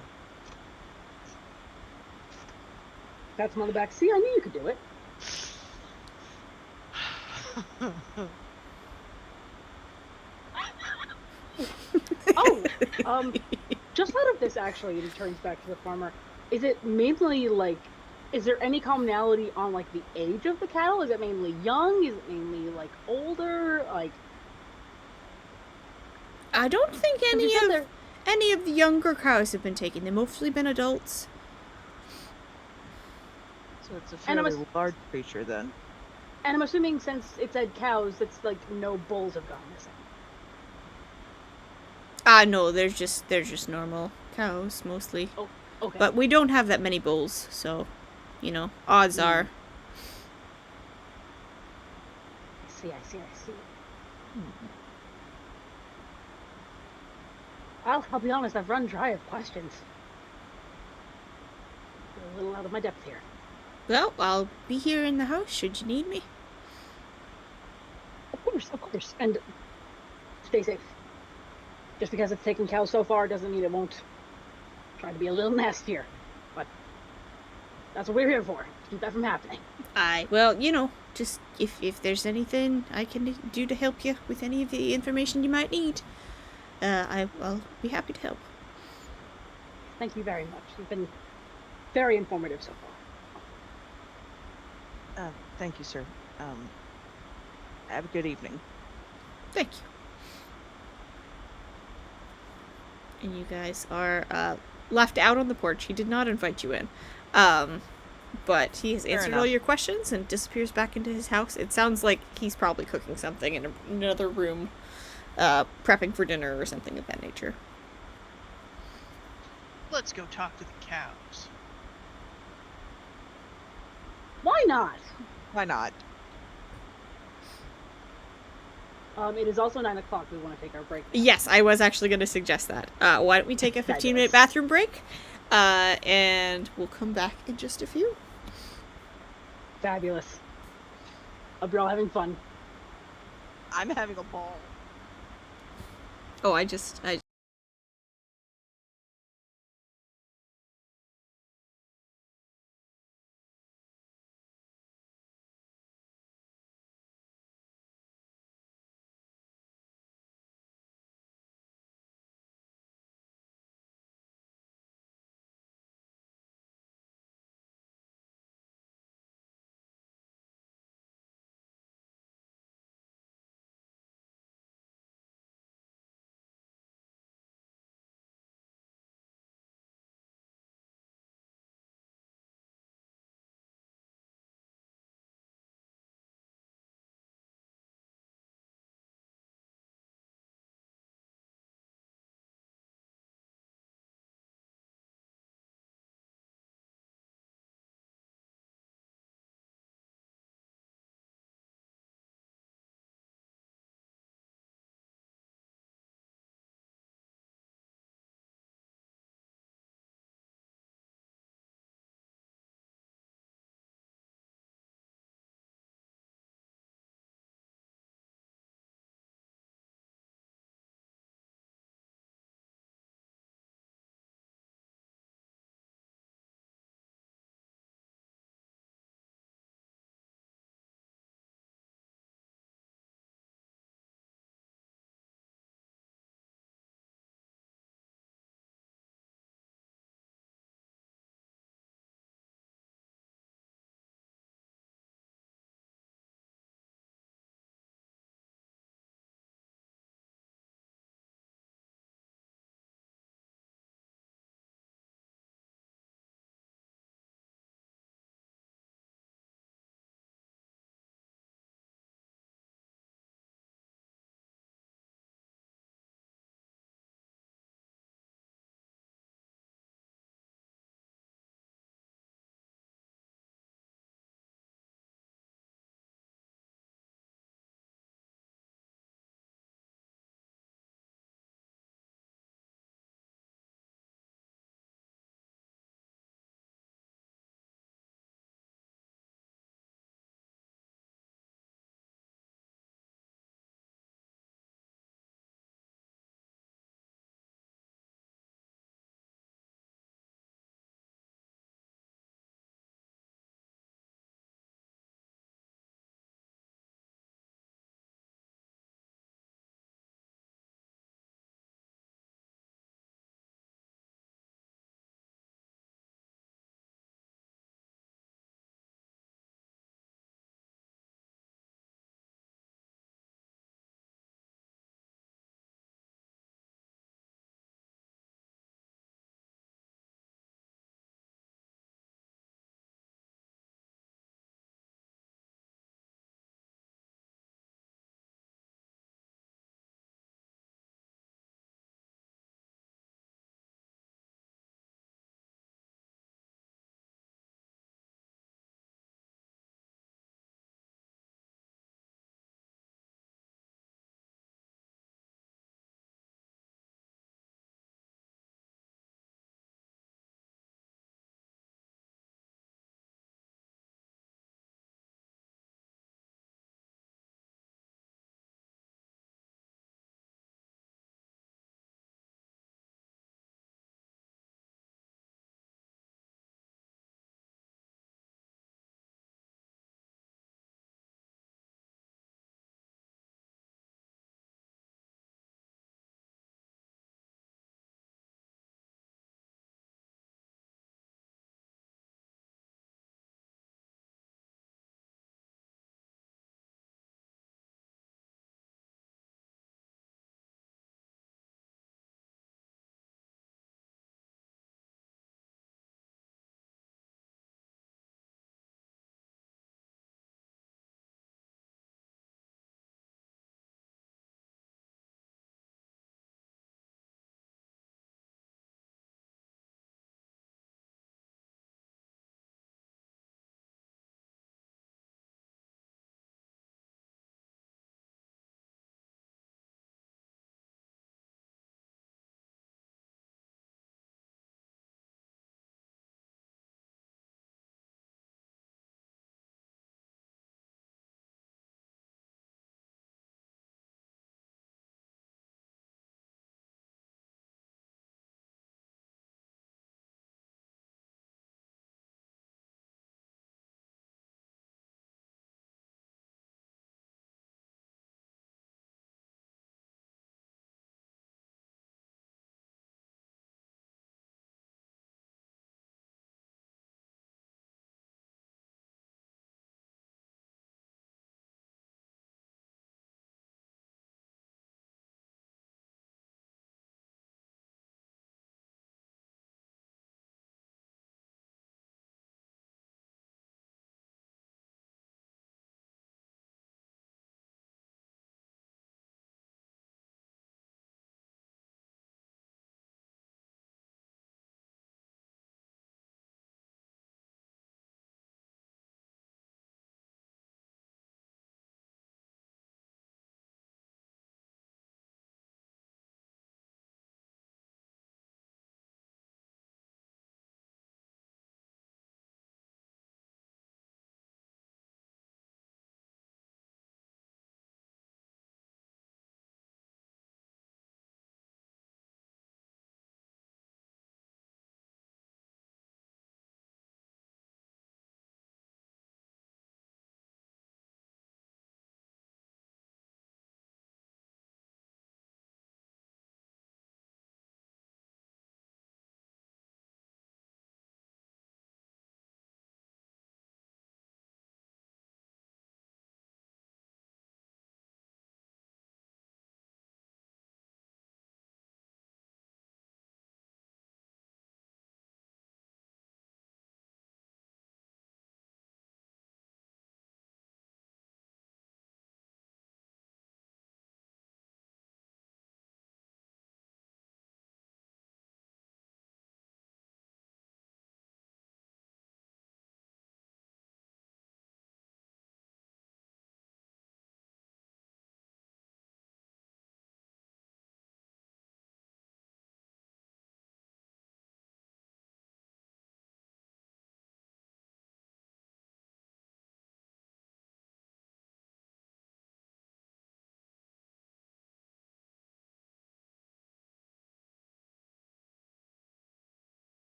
That's him on the back. See, I knew you could do it. Oh, just out of this, actually, and he turns back to the farmer. Is it mainly like, is there any commonality on like the age of the cattle? Is it mainly young? Is it mainly like older? Like, I don't think 'cause you said any of the younger cows have been taken. They've mostly been adults. So it's a And fairly large creature then. I'm assuming since it said cows, it's like no bulls have gone missing. No, they're just normal cows mostly. Oh, okay. But we don't have that many bulls, so you know, odds are. I see. Hmm. I'll be honest, I've run dry of questions. A little out of my depth here. Well, I'll be here in the house should you need me. Of course. And stay safe. Just because it's taken cows so far doesn't mean it won't try to be a little nastier. But that's what we're here for. Keep that from happening. Well, you know, just if there's anything I can do to help you with any of the information you might need, I'll be happy to help. Thank you very much. You've been very informative so far. Thank you, sir. Have a good evening. Thank you. And you guys are left out on the porch. He did not invite you in. But he has answered all your questions and disappears back into his house. It sounds like he's probably cooking something in another room, prepping for dinner or something of that nature. Let's go talk to the cows. Why not? Why not? It is also 9 o'clock. We want to take our break now. Yes, I was actually going to suggest that. Why don't we take a 15-minute bathroom break? And we'll come back in just a few. Fabulous. Hope you're all having fun. I'm having a ball. Oh, I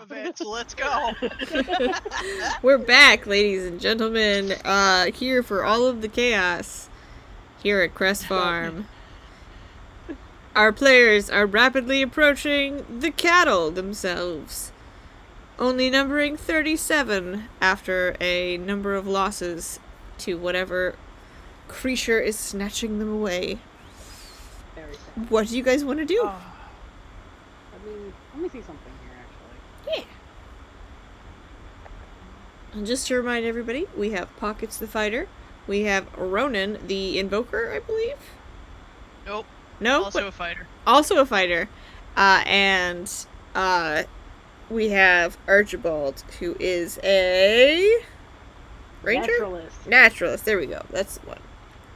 of it, so let's go. We're back, ladies and gentlemen. Here for all of the chaos. Here at Crest Farm. Our players are rapidly approaching the cattle themselves, only numbering 37 after a number of losses to whatever creature is snatching them away. Very sad. What do you guys want to do? Oh, Let me see something here, actually. Yeah. And just to remind everybody, we have Pockets the Fighter. We have Ronan the Invoker, I believe. Nope. No? Also But a fighter. also a fighter. And we have Archibald, who is a ranger? Naturalist. There we go. That's the one.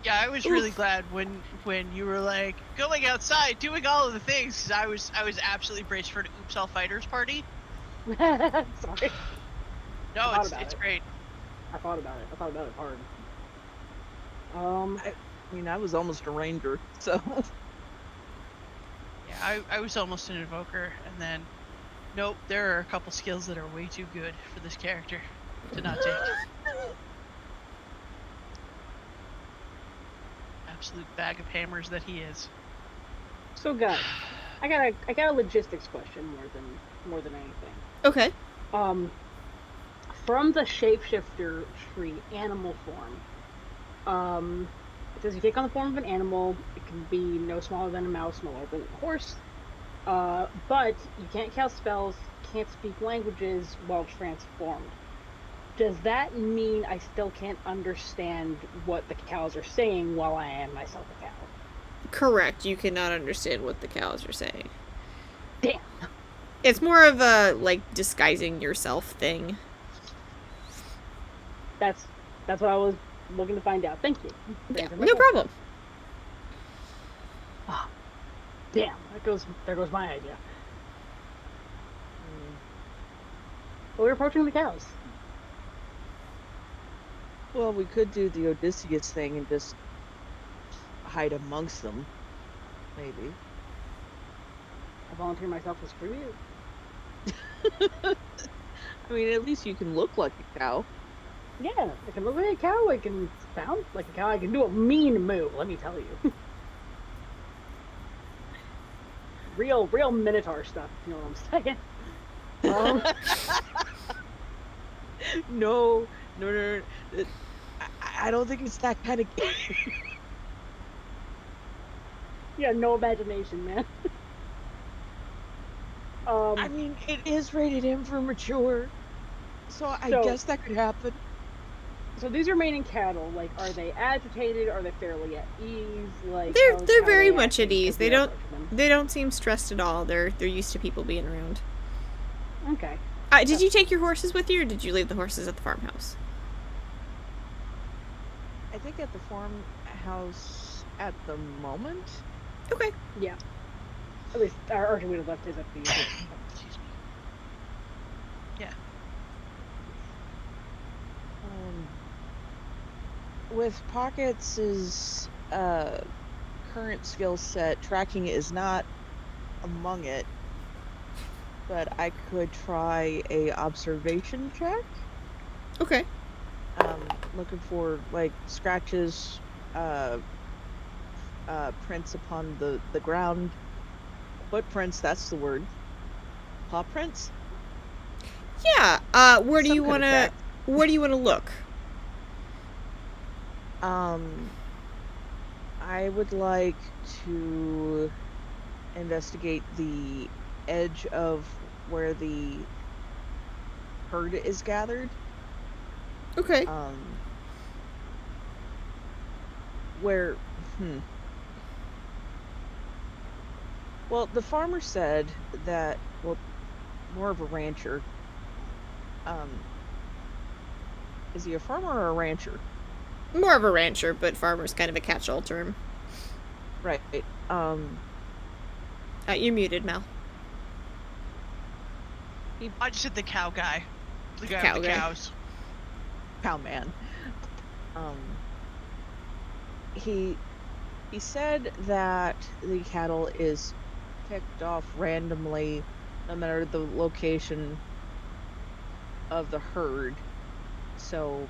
Yeah, I was really glad when you were like going outside, doing all of the things. 'Cause I was absolutely braced for an Oops All Fighters party. Sorry. No, thought it's about it. great. I thought about it hard. I mean, I was almost a ranger, so. Yeah, I was almost an invoker, and then nope, there are a couple skills that are way too good for this character to not take. Absolute bag of hammers that he is. So, guys, I got a logistics question more than anything. Okay. From the shapeshifter tree animal form, it says you take on the form of an animal. It can be no smaller than a mouse, no larger than a horse. But you can't cast spells, can't speak languages while transformed. Does that mean I still can't understand what the cows are saying while I am myself a cow? Correct. You cannot understand what the cows are saying. Damn. It's more of a, like, disguising yourself thing. That's what I was looking to find out. Thank you. Yeah, no problem. Oh, damn. There goes my idea. Well, we're approaching the cows. Well, we could do the Odysseus thing and just hide amongst them, maybe. I volunteer myself as tribute. I mean, at least you can look like a cow. Yeah, I can look like a cow. I can sound like a cow. I can do a mean moo. Let me tell you. real Minotaur stuff. You know what I'm saying? No. I don't think it's that kind of game. Yeah, no imagination, man. I mean, it is rated M for mature, so I guess that could happen. So these remaining cattle, like, are they agitated? Are they fairly at ease? Like, They're very much at ease. They don't seem stressed at all. They're used to people being around. Okay. Did you take your horses with you, or did you leave the horses at the farmhouse? I think at the farmhouse at the moment. Okay. Yeah. At least our Archie would have left his at the. Excuse me. Yeah. With Pockets' current skill set, tracking is not among it, but I could try a observation check. Okay. Looking for like scratches, prints upon the ground, footprints. That's the word. Paw prints. Yeah. Where do you want to look? I would like to investigate the edge of where the herd is gathered. Okay. Where, Well, the farmer said that, well, more of a rancher. Is he a farmer or a rancher? More of a rancher, but farmer's kind of a catch-all term. Right. You're muted, Mel. I just said the cow guy. The guy Cow with the guy. cows. Cowman. He said that the cattle is picked off randomly, no matter the location, of the herd. So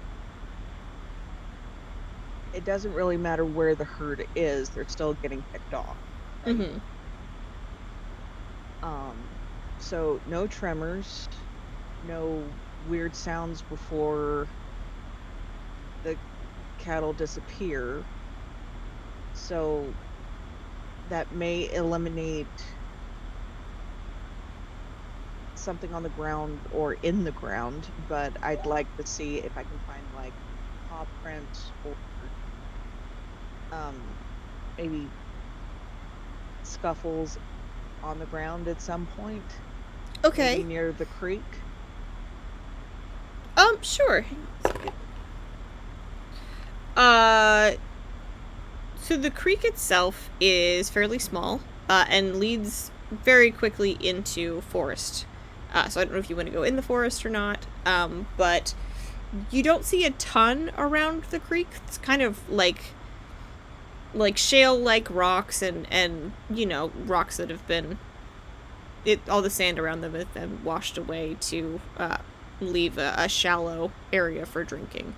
it doesn't really matter where the herd is, they're still getting picked off. Right? Mm-hmm. So no tremors, no weird sounds before the cattle disappear. So that may eliminate something on the ground or in the ground, but I'd like to see if I can find like paw prints or maybe scuffles on the ground at some point. Okay. Maybe near the creek. Sure. Hang on a second. So the creek itself is fairly small, and leads very quickly into forest. So I don't know if you want to go in the forest or not, but you don't see a ton around the creek. It's kind of like shale-like rocks and rocks that have been all the sand around them has been washed away to leave a shallow area for drinking.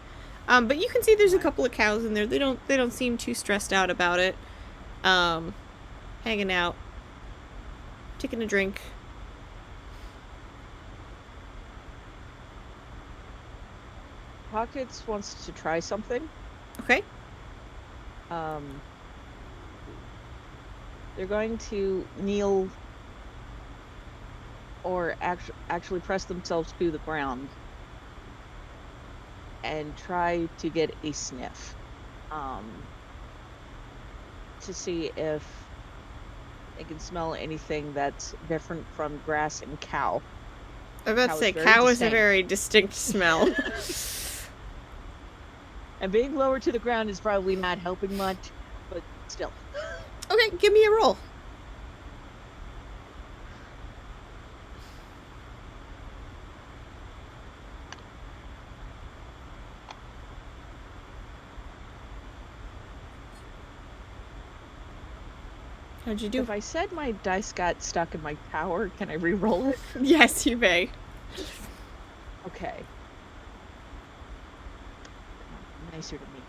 But you can see there's a couple of cows in there. They don't seem too stressed out about it. Hanging out, taking a drink. Pockets wants to try something. Okay. They're going to kneel or actually press themselves to the ground and try to get a sniff to see if they can smell anything that's different from grass and cow. I was about to say, cow is a very distinct smell. And being lower to the ground is probably not helping much, but still. Okay, give me a roll. How'd you do? If I said my dice got stuck in my tower, can I re-roll it? Yes, you may. Okay. Nicer to me.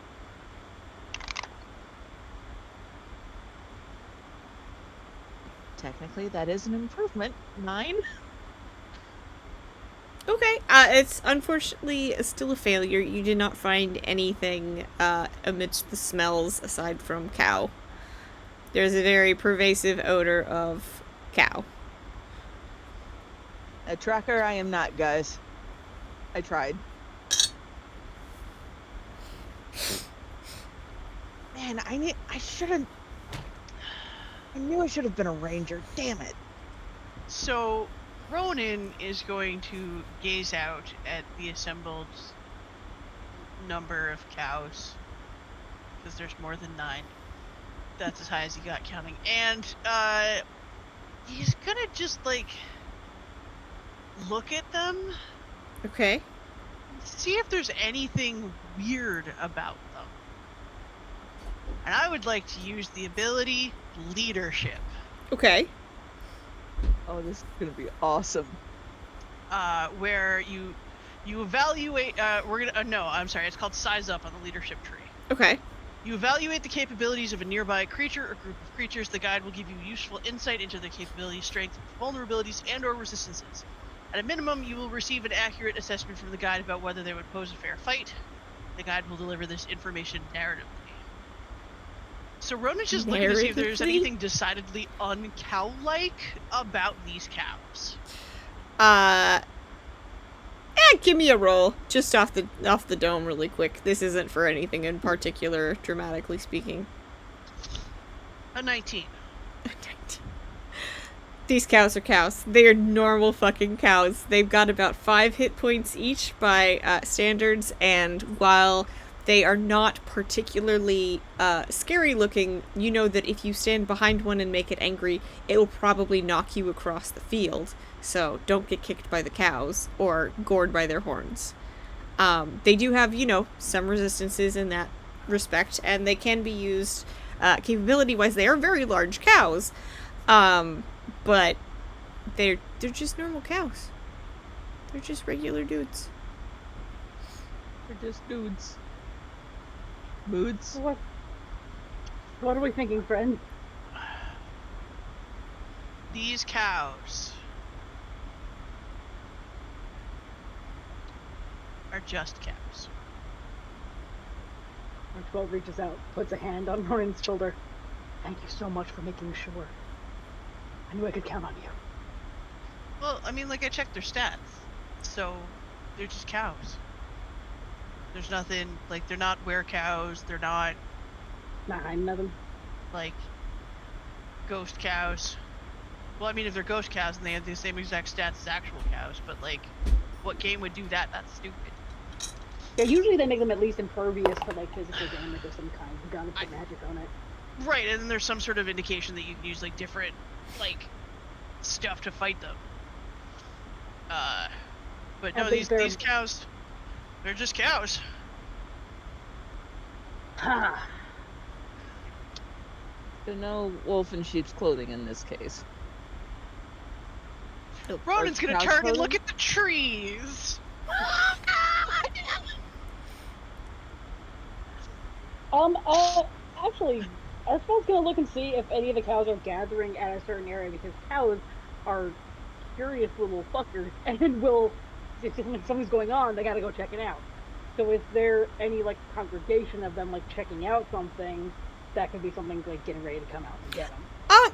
Technically, that is an improvement. 9. Okay, it's unfortunately still a failure. You did not find anything amidst the smells aside from cow. There's a very pervasive odor of cow. A tracker I am not, guys. I tried. Man, I knew I should have been a ranger. Damn it. So Ronan is going to gaze out at the assembled number of cows, because there's more than 9. That's as high as he got counting. And he's gonna just look at them, Okay. see if there's anything weird about them. And I would like to use the ability leadership. Okay. Oh, this is gonna be awesome. Where you evaluate. It's called size up on the leadership tree. Okay. You evaluate the capabilities of a nearby creature or group of creatures. The guide will give you useful insight into their capabilities, strengths, vulnerabilities, and/or resistances. At a minimum, you will receive an accurate assessment from the guide about whether they would pose a fair fight. The guide will deliver this information narratively. So Ronan's just looking to see if there's anything decidedly uncow-like about these cows. Give me a roll, just off the dome really quick. This isn't for anything in particular, dramatically speaking. A 19. These cows are cows. They are normal fucking cows. They've got about 5 hit points each by standards, and while they are not particularly scary looking, you know that if you stand behind one and make it angry, it will probably knock you across the field. So don't get kicked by the cows or gored by their horns. They do have, some resistances in that respect, and they can be used capability-wise. They are very large cows, but they're just normal cows. They're just regular dudes. They're just dudes. Moods. What are we thinking, friend? These cows are just cows. Archibald reaches out, puts a hand on Ronin's shoulder. Thank you so much for making sure. I knew I could count on you. Well, I mean, like, I checked their stats, so they're just cows. There's nothing, like, they're not were-cows, they're not, Not hiding nothing. like, ghost cows. Well, I mean, if they're ghost cows and they have the same exact stats as actual cows, but, like, what game would do that? That's stupid. Yeah, usually they make them at least impervious to like physical damage of some kind. You gotta put magic on it. Right, and then there's some sort of indication that you can use, like, different, like, stuff to fight them. But no, these cows, they're just cows. Ha! So no wolf in sheep's clothing in this case. Ronan's gonna cows turn and clothing? look at the trees. Actually, Archibald's gonna look and see if any of the cows are gathering at a certain area because cows are curious little fuckers and will, if something's going on, they gotta go check it out. So is there any like congregation of them like checking out something that could be something like getting ready to come out and get them?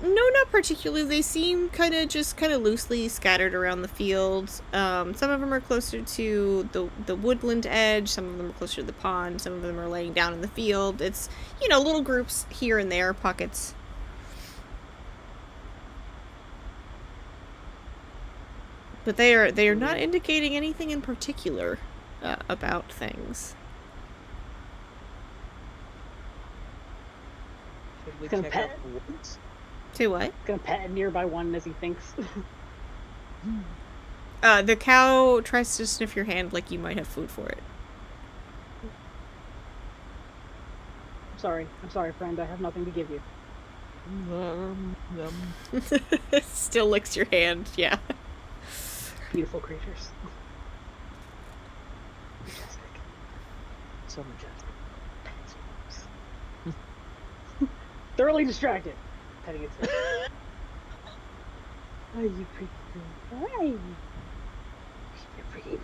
No, not particularly. They seem kind of loosely scattered around the fields. Some of them are closer to the woodland edge. Some of them are closer to the pond. Some of them are laying down in the field. It's, little groups here and there, pockets. But they are not indicating anything in particular about things. Should we Gonna check pet. out the woods? Say what? Gonna pet a nearby one as he thinks. The cow tries to sniff your hand like you might have food for it. I'm sorry, friend. I have nothing to give you. Still licks your hand, yeah. Beautiful creatures. Majestic. So majestic. Thoroughly distracted. Petting its head. Oh, you pretty girl. Hi. You're pretty.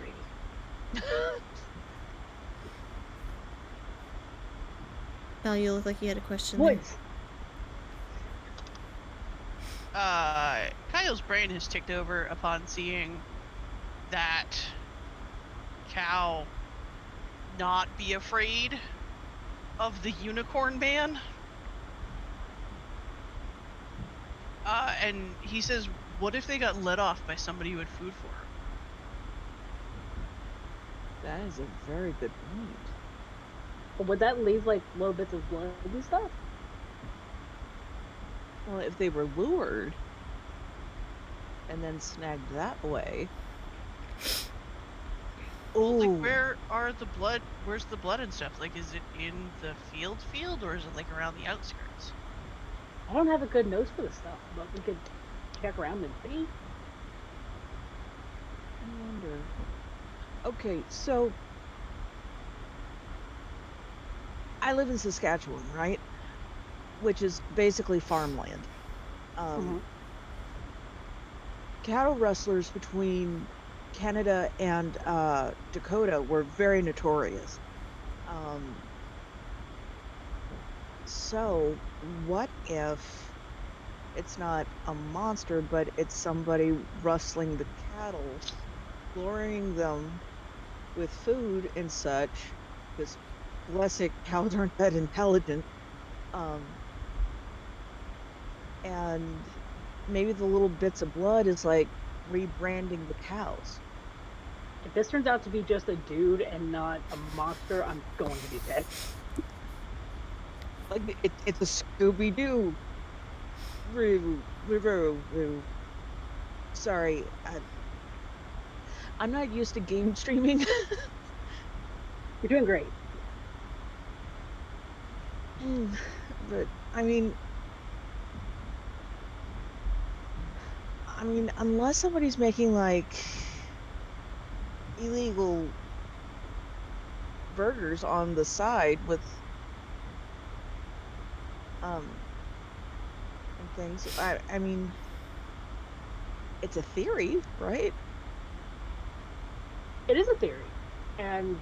Val, you look like you had a question there. Woods. Kyle's brain has ticked over upon seeing that cow not be afraid of the unicorn man. And he says, what if they got let off by somebody who had food for her? That is a very good point. But would that leave like little bits of blood and stuff? Well, if they were lured and then snagged that way. Well, Ooh. like, where's the blood and stuff? Like, is it in the field, or is it, like, around the outskirts? I don't have a good nose for this stuff, but we could check around and see. I wonder. Okay, so I live in Saskatchewan, right? Which is basically farmland. Cattle rustlers between Canada and Dakota were very notorious. So what if it's not a monster, but it's somebody rustling the cattle, luring them with food and such, because bless it, cows aren't that intelligent. And maybe the little bits of blood is like rebranding the cows. If this turns out to be just a dude and not a monster, I'm going to be pissed. Like it's a Scooby-Doo. Sorry, I'm not used to game streaming. You're doing great. But I mean, unless somebody's making like illegal burgers on the side with and things. I mean, it's a theory, right? It is a theory, and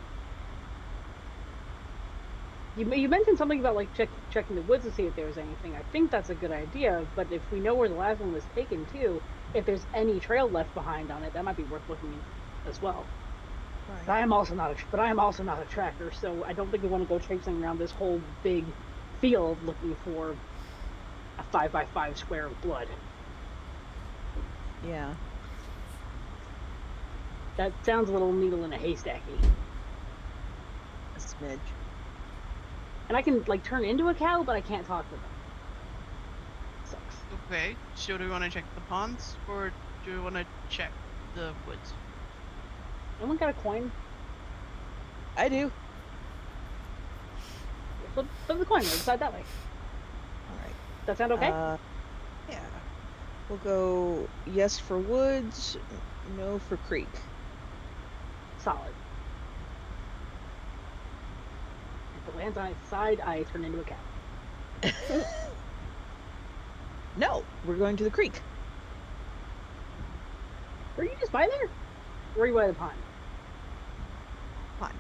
you mentioned something about like checking the woods to see if there was anything. I think that's a good idea, but if we know where the last one was taken to, if there's any trail left behind on it, that might be worth looking in as well. But I Right. am also not a tracker, so I don't think we want to go traipsing around this whole big field looking for a 5 by 5 square of blood. Yeah. That sounds a little needle in a haystacky. A smidge. And I can like turn into a cow, but I can't talk to them. Sucks. Okay, so do we want to check the ponds or do we want to check the woods? Anyone got a coin? I do. Flip the coin. We'll decide that way. All right. Does that sound okay? Yeah. We'll go yes for woods, no for creek. Solid. If it lands on its side, I turn into a cow. No, we're going to the creek. Were you just by there? Or were you by the pond? Pond.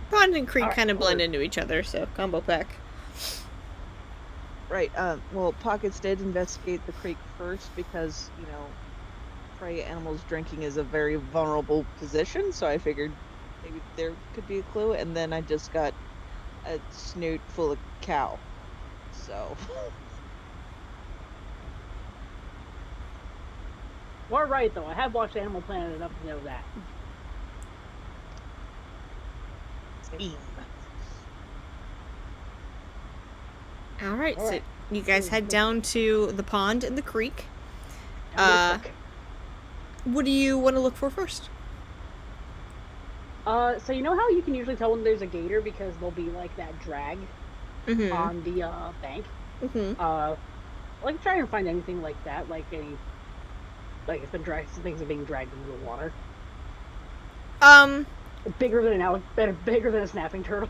Pond and creek Alright, kind of blend or- into each other, so combo pack. Right. Well, Pockets did investigate the creek first because, prey animals drinking is a very vulnerable position, so I figured maybe there could be a clue, and then I just got a snoot full of cow. So, You are right, though. I have watched Animal Planet enough to know that. steam. All right, so Alright. you guys head down to the pond and the creek. Down to the creek. What do you want to look for first? So you know how you can usually tell when there's a gator because there'll be like that drag Mm-hmm. on the bank? Mm-hmm. Like try and find anything like that, like any, like it's been dragged, things are being dragged into the water. Bigger than bigger than a snapping turtle.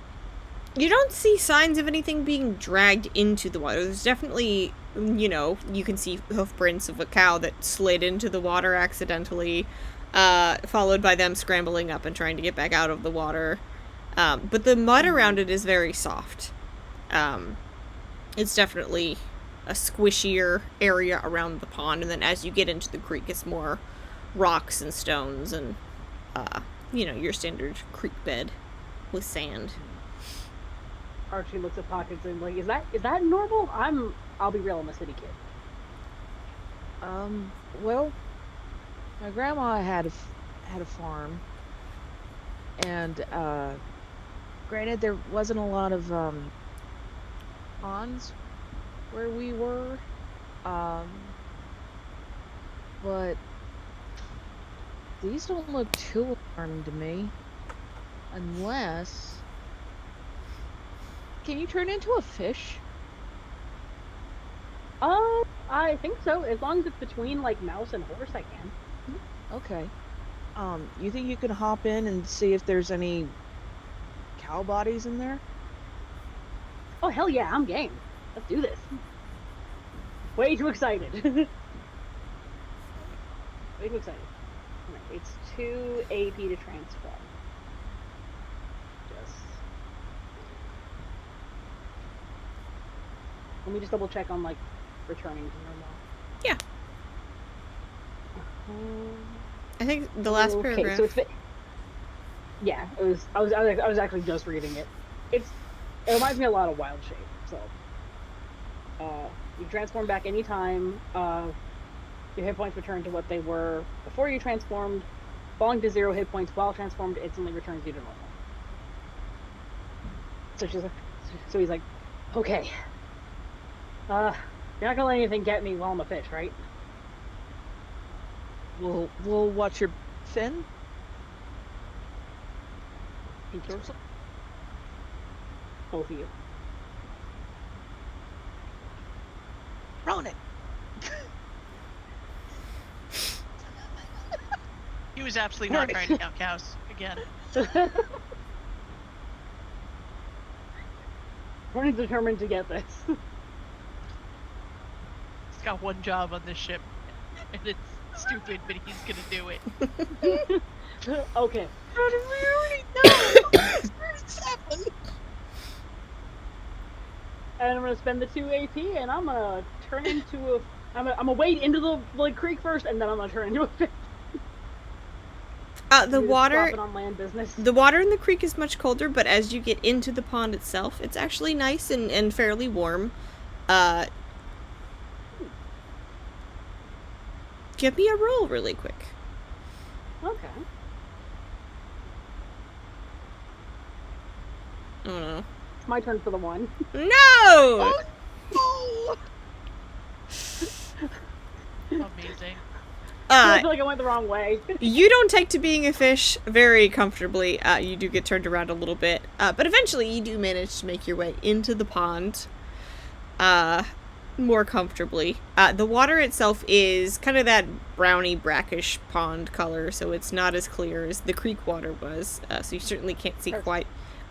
You don't see signs of anything being dragged into the water. There's definitely, you can see hoof prints of a cow that slid into the water accidentally, followed by them scrambling up and trying to get back out of the water. But the mud around it is very soft. It's definitely a squishier area around the pond, and then as you get into the creek, it's more rocks and stones and, your standard creek bed with sand. Archie looks at Pockets and like, is that normal? I'll be real, I'm a city kid. Well, my grandma had a farm, and granted there wasn't a lot of ponds where we were, but these don't look too alarming to me, unless. Can you turn into a fish? I think so. As long as it's between like mouse and horse, I can. Okay. You think you can hop in and see if there's any cow bodies in there? Oh hell yeah, I'm game. Let's do this. Way too excited. Way too excited. Alright, it's 2 AP to transform. Let me just double check on like returning to normal. Yeah. I think the last paragraph. So yeah, it was. I was actually just reading it. It reminds me a lot of Wild Shape. So, you transform back anytime. Your hit points return to what they were before you transformed. Falling to 0 hit points while transformed instantly returns you to normal. So he's like, okay. You're not gonna let anything get me while I'm a fish, right? We'll watch your fin. Dorsal. Both of you. Rolling it. He was absolutely not trying to count cows. again. Tony's determined to get this. He's got one job on this ship, and it's stupid, but he's gonna do it. Okay. How did we already know? 37. And I'm gonna spend the 2 AP, and I'm gonna turn into a. I'm gonna wade into the creek first, and then I'm gonna turn into a fish. The Do this water, flopping on land business. the water in the creek is much colder, but as you get into the pond itself, it's actually nice and fairly warm. Give me a roll really quick. Okay. Oh no. It's my turn for the 1. No! Oh! Amazing. I feel like I went the wrong way. You don't take to being a fish very comfortably. You do get turned around a little bit. But eventually you do manage to make your way into the pond more comfortably. The water itself is kind of that browny, brackish pond color, so it's not as clear as the creek water was. So you certainly can't see quite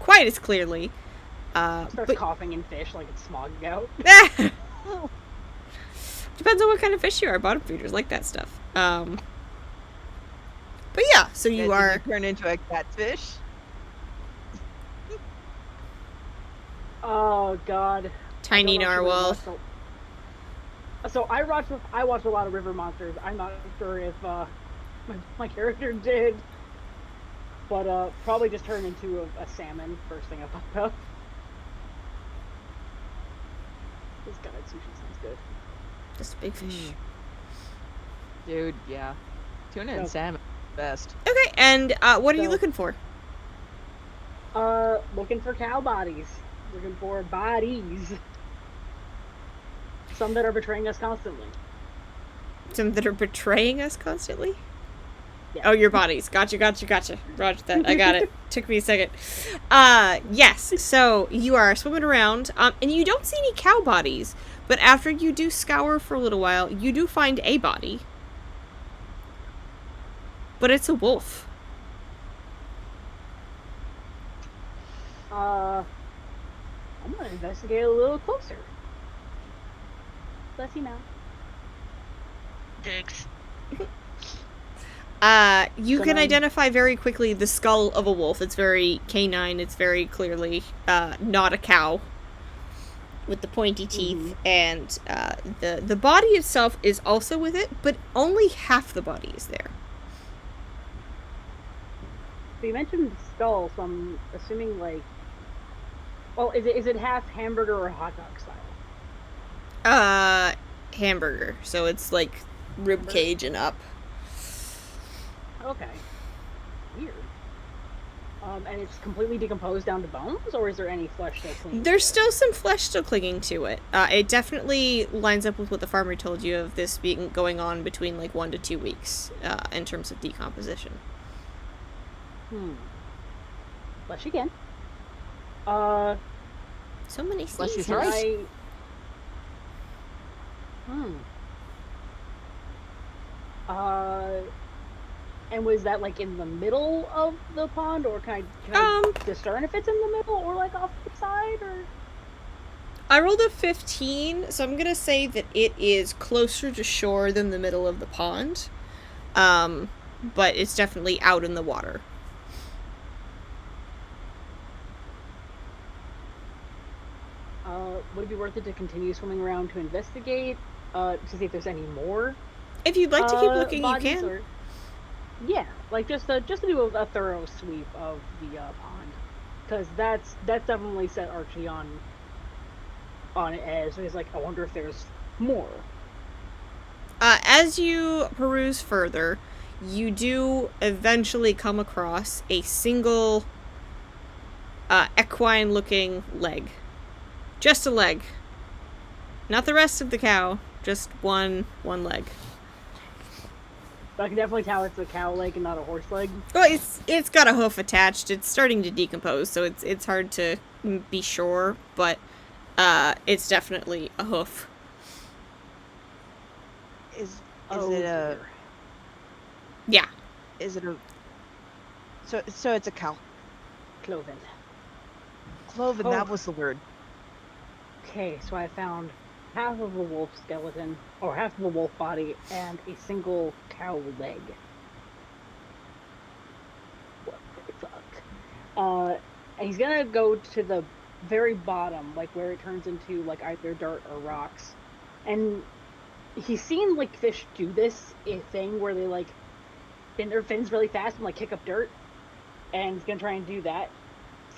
as clearly. Starts coughing in fish like it's smogged out. Depends on what kind of fish you are. Bottom feeders like that stuff. But yeah, so you are turn into a catfish. Oh God. tiny narwhal. So I watched a lot of river monsters. I'm not sure if my character did, but probably just turned into a salmon first thing I popped up. This god sushi sounds good. Just a big fish. Dude, yeah. Tuna and So- salmon, best. Okay, and what are you So- looking for? Looking for cow bodies. Looking for bodies. Some that are betraying us constantly. Some that are betraying us constantly? Yeah. Oh, your bodies. Gotcha. Roger that. I got it. Took me a second. Yes. So you are swimming around, and you don't see any cow bodies, but after you do scour for a little while, you do find a body. But it's a wolf. I'm gonna investigate a little closer. Let's see now. Dicks. You So can now- identify very quickly the skull of a wolf. It's very canine. It's very clearly not a cow with the pointy teeth, and the body itself is also with it, but only half the body is there. So you mentioned skull, so I'm assuming like. Well, is it half hamburger or hot dog style? Hamburger. So it's like rib cage and up. Okay. Weird. And it's completely decomposed down to bones, or is there any flesh still clinging? There's still some flesh still clinging to it. It definitely lines up with what the farmer told you of this being going on between like 1 to 2 weeks in terms of decomposition. Flesh again. So many Flesh things. is right. And was that like in the middle of the pond, or can I discern if it's in the middle or like off the side, or? I rolled a 15, so I'm gonna say that it is closer to shore than the middle of the pond. But it's definitely out in the water. Would it be worth it to continue swimming around to investigate, to see if there's any more? If you'd like to keep looking, you bodies, can. or- Yeah, like just to do a thorough sweep of the pond, because that's definitely set Archie on edge. So he's like, I wonder if there's more. As you peruse further, you do eventually come across a single equine-looking leg. Just a leg. Not the rest of the cow, just one leg. But I can definitely tell it's a cow leg and not a horse leg. Well, it's got a hoof attached. It's starting to decompose, so it's hard to be sure, but it's definitely a hoof. Is Oh, it a? Yeah. Is it a? So it's a cow. Cloven. Cloven, Oh. that was the word. Okay, so I found half of a wolf skeleton, or half of a wolf body, and a single cow leg. What the fuck? And he's gonna go to the very bottom, like where it turns into like either dirt or rocks. And he's seen like fish do this thing where they like spin their fins really fast and like kick up dirt. And he's gonna try and do that.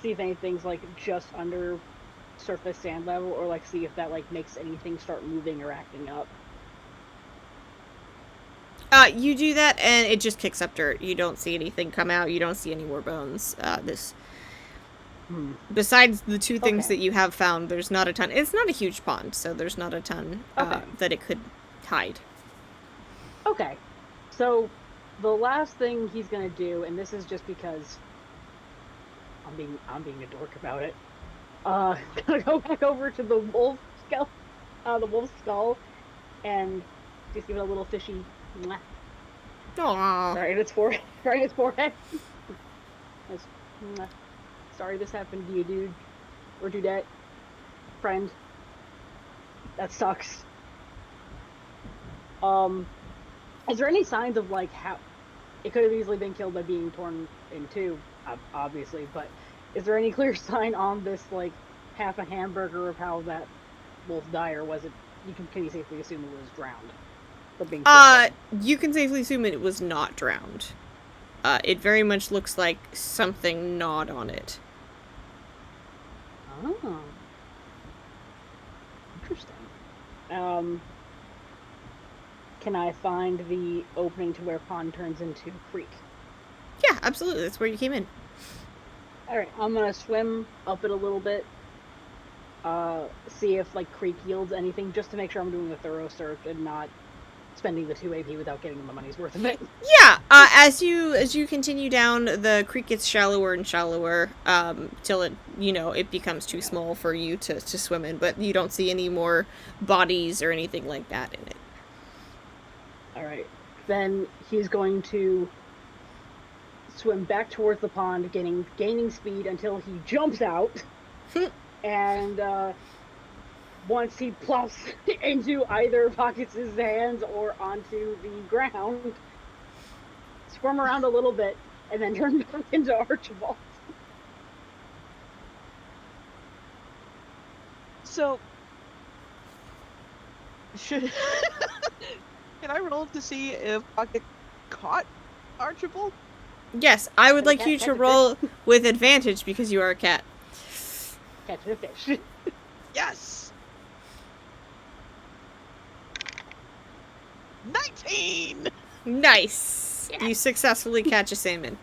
See if anything's like just under surface sand level, or like see if that like makes anything start moving or acting up. You do that, and it just kicks up dirt. You don't see anything come out. You don't see any more bones. Besides the two things Okay. that you have found, there's not a ton. It's not a huge pond, so there's not a ton Okay. that it could hide. Okay. So the last thing he's gonna do, and this is just because I'm being a dork about it. Gonna go back over to the wolf skull, and just give it a little fishy mwah, Aww. right in its forehead. Right in its forehead. Just, mwah. Sorry this happened to you, dude. Or dudette. Friend. That sucks. Is there any signs of like how it could have easily been killed by being torn in two, obviously, but is there any clear sign on this like half a hamburger of how that wolf died, or was it? Can you safely assume it was drowned? From being You can safely assume it was not drowned. It very much looks like something gnawed on it. Oh, interesting. Can I find the opening to where pond turns into creek? Yeah, absolutely. That's where you came in. All right, I'm gonna swim up it a little bit. See if like creek yields anything, just to make sure I'm doing a thorough search and not spending the 2 AP without getting the money's worth of it. Yeah, as you continue down, the creek gets shallower and shallower, till it becomes too small for you to swim in, but you don't see any more bodies or anything like that in it. All right. Then he's going to swim back towards the pond, gaining speed until he jumps out. And once he plops into either Pockets' hands or onto the ground, squirm around a little bit, and then turn back into Archibald. So, should can I roll to see if Pocket caught Archibald? Yes, I would Can a like cat you catch to a roll fish? with advantage because you are a cat. Catching a fish. Yes. 19. Nice. Yes. You successfully catch a salmon.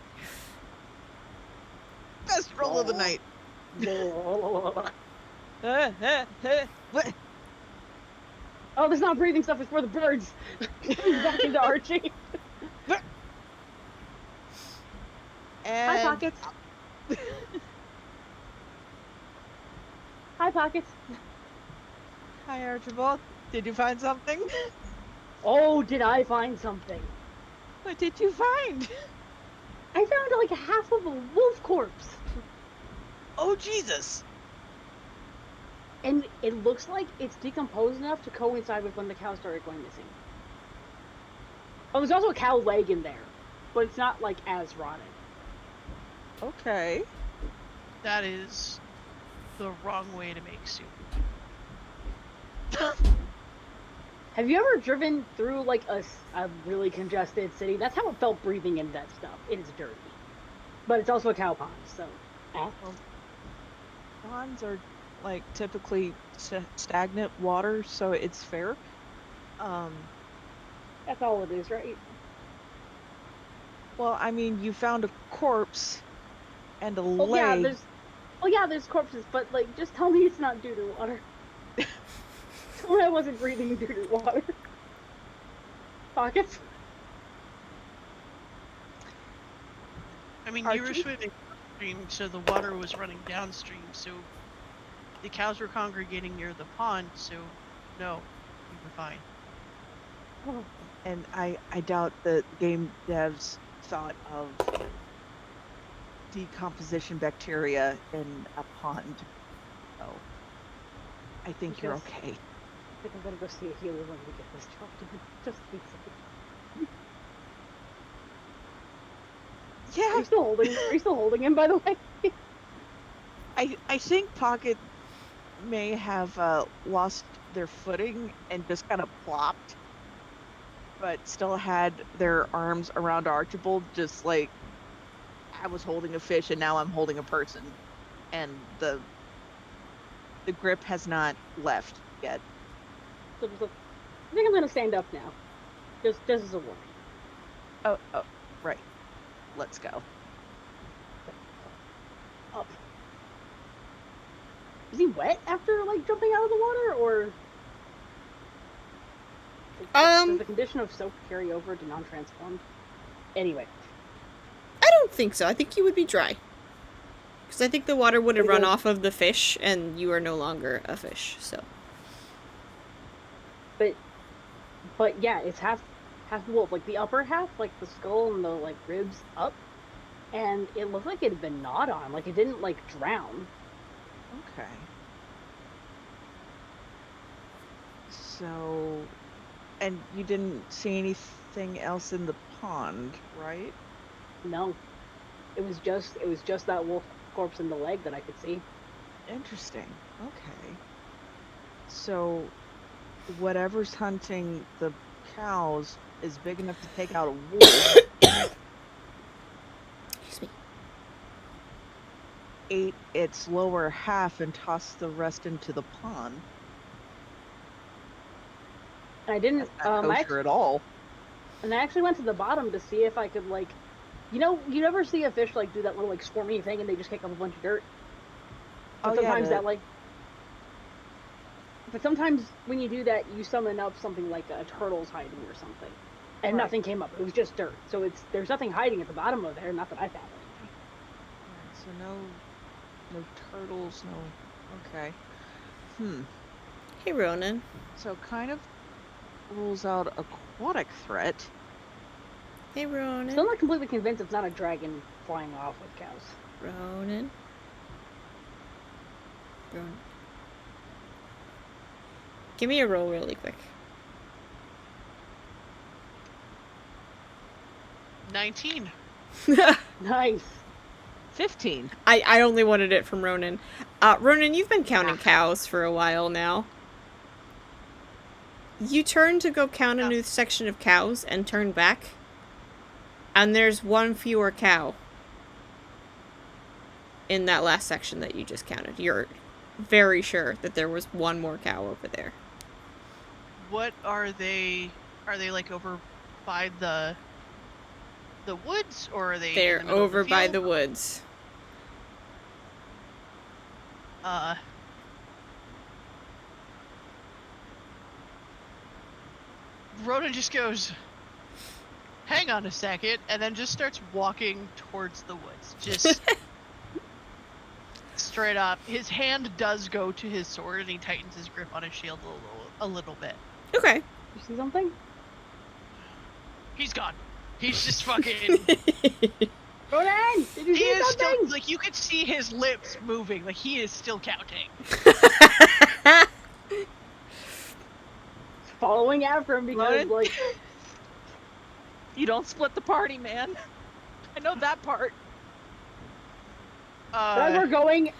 Best roll of the night. What? Oh, there's not breathing stuff. It's for the birds. Back into Archie. And Hi, Pockets. Hi, Pockets. Hi, Archibald. Did you find something? Oh, did I find something? What did you find? I found like half of a wolf corpse. Oh, Jesus. And it looks like it's decomposed enough to coincide with when the cow started going missing. Oh, there's also a cow leg in there, but it's not like as rotted. Okay. That is the wrong way to make soup. Have you ever driven through like a really congested city? That's how it felt breathing in that stuff. It is dirty, but it's also a cow pond, so. Well, ponds are like typically stagnant water, so it's fair. That's all it is, right? Well, I mean, you found a corpse and a Oh leg. yeah, there's corpses, but like, just tell me it's not due to water. Tell me I wasn't breathing due to water. Pockets. I mean, you were swimming upstream, so the water was running downstream, so the cows were congregating near the pond, so no, you were fine. And I doubt the game devs thought of decomposition bacteria in a pond. So I think you're Yes. okay. I think I'm gonna go see a healer when we get this job done. Just to be safe. Yeah, Are you still holding? Are you still holding him? By the way. I think Pocket may have lost their footing and just kind of plopped, but still had their arms around Archibald, just like I was holding a fish and now I'm holding a person, and the grip has not left yet. So just like, I think I'm gonna stand up now. Just as a warning. Oh, right. Let's go. Up. Is he wet after like jumping out of the water, or does the condition of soak carry over to non-transformed? Anyway, I don't think so. I think you would be dry. Because I think the water would have Gonna run go- off of the fish, and you are no longer a fish, so. but yeah, it's half wolf. Like the upper half, like the skull and the like ribs up, and it looked like it had been gnawed on. Like it didn't like drown. Okay. So, and you didn't see anything else in the pond, right? No, it was just that wolf corpse in the leg that I could see. Interesting. Okay. So, whatever's hunting the cows is big enough to take out a wolf, Excuse me. ate its lower half and tossed the rest into the pond. And I didn't. That's not kosher at all. And I actually went to the bottom to see if I could like, you never see a fish like do that little like squirmy thing and they just kick up a bunch of dirt. But sometimes that like. But sometimes when you do that, you summon up something like a turtle's hiding or something, and Right. nothing came up. It was just dirt. So there's nothing hiding at the bottom of there. Not that I found anything. So no turtles, no. Okay. Hey, Ronan. So kind of rules out aquatic threat. Hey, Ronan. Still not completely convinced it's not a dragon flying off with cows. Ronan. Ronan. Give me a roll really quick. 19. Nice. 15. I only wanted it from Ronan. Ronan, you've been counting cows for a while now. You turn to go count a new section of cows and turn back. And there's one fewer cow in that last section that you just counted. You're very sure that there was one more cow over there. What are they? Are they like over by the woods, or are they? They're in the middle of over by field? the woods. Rhoda just goes, hang on a second, and then just starts walking towards the woods. Just straight up. His hand does go to his sword, and he tightens his grip on his shield a little bit. Okay. You see something? He's gone. He's just fucking... Ronan, did you He see is something? still, like, you could see his lips moving. Like, he is still counting. Following after him because Ronan? like You don't split the party, man. I know that part. as we're going,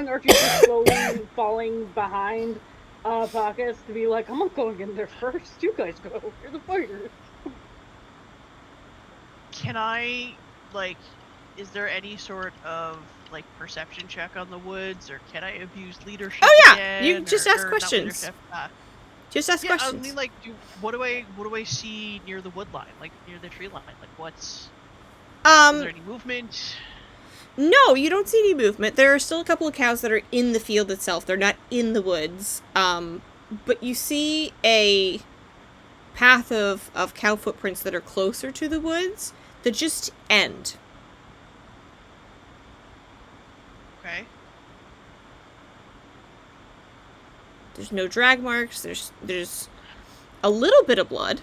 Archie's just slowly falling behind Pockets to be like, I'm not going in there first. You guys go. You're the fighters. Can I, like, is there any sort of, like, perception check on the woods, or can I abuse leadership Oh, yeah. again, You just ask not questions. leadership? Just ask Yeah, questions. I mean, like, what do I see near the wood line, like near the tree line? Like, is there any movement? No, you don't see any movement. There are still a couple of cows that are in the field itself. They're not in the woods. But you see a path of cow footprints that are closer to the woods that just end. Okay. There's no drag marks. There's a little bit of blood,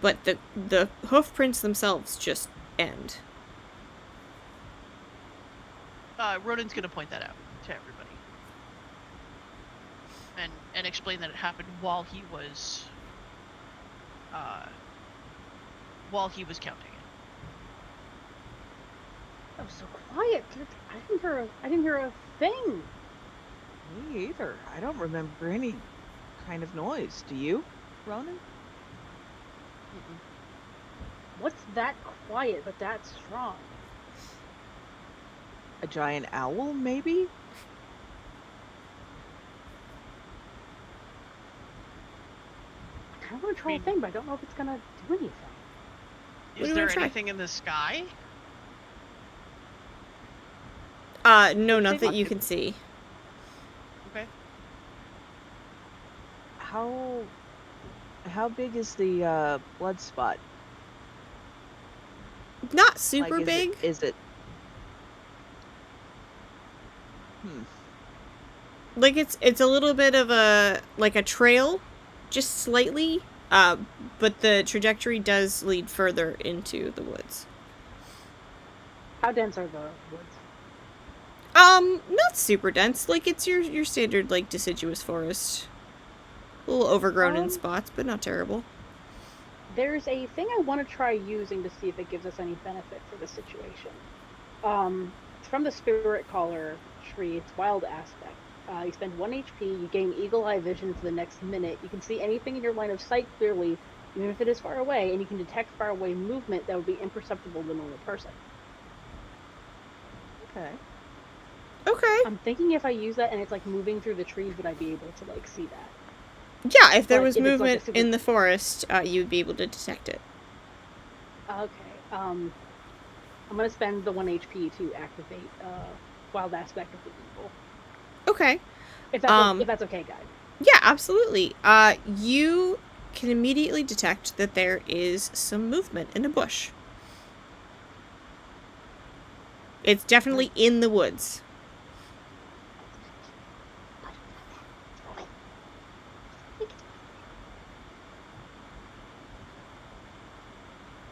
but the hoof prints themselves just end. Ronan's gonna point that out to everybody. And explain that it happened while he was counting it. That was so quiet. I didn't hear a thing. Me either. I don't remember any kind of noise. Do you, Ronan? What's that quiet but that strong? A giant owl, maybe? I kind of want to try a thing, but I don't know if it's gonna do anything. do Is you there wanna try? anything in the sky? No, not that Not you to- can see. Okay. How big is the blood spot? Not super Like, big. Is it? Like it's a little bit of a trail, just slightly. But the trajectory does lead further into the woods. How dense are the woods? Not super dense. Like it's your standard like deciduous forest. A little overgrown in spots, but not terrible. There's a thing I want to try using to see if it gives us any benefit for the situation. It's from the Spirit Caller tree. It's Wild Aspect. You spend 1 HP, you gain Eagle Eye Vision for the next minute. You can see anything in your line of sight clearly, even if it is far away, and you can detect far away movement that would be imperceptible to a normal person. Okay. Okay. I'm thinking if I use that and it's like moving through the trees, would I be able to like see that? Yeah, if there But was if it's, like, a movement super- in the forest, you would be able to detect it. Okay. I'm gonna spend the 1 HP to activate Wild Aspect of the Eagle. Okay. If that's okay, guys. Yeah, absolutely. You can immediately detect that there is some movement in a bush. It's definitely in the woods.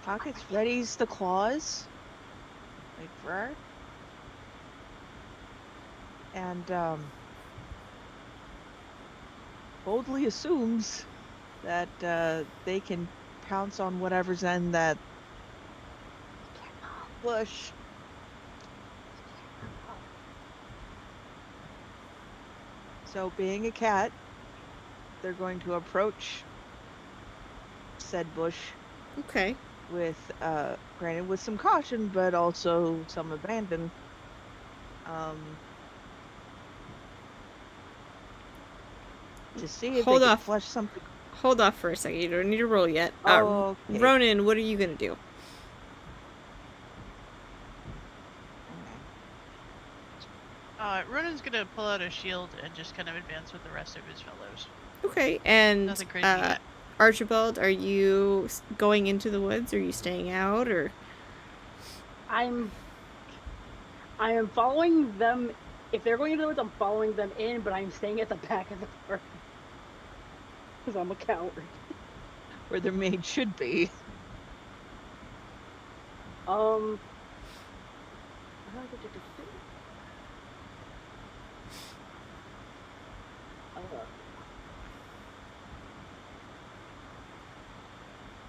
Pockets readies the claws. Like for and boldly assumes that they can pounce on whatever's in that bush. So, being a cat, they're going to approach said bush Okay. with, granted, with some caution, but also some abandon. To see if Hold they can off. flush something. Hold off for a second. You don't need to roll yet. Okay. Ronan, what are you gonna do? Ronan's gonna pull out a shield and just kind of advance with the rest of his fellows. Okay, and Nothing crazy yet. Archibald, are you going into the woods? Or are you staying out? Or I am following them. If they're going into the woods, I'm following them in, but I'm staying at the back of the party. Because I'm a coward. Where the maid should be.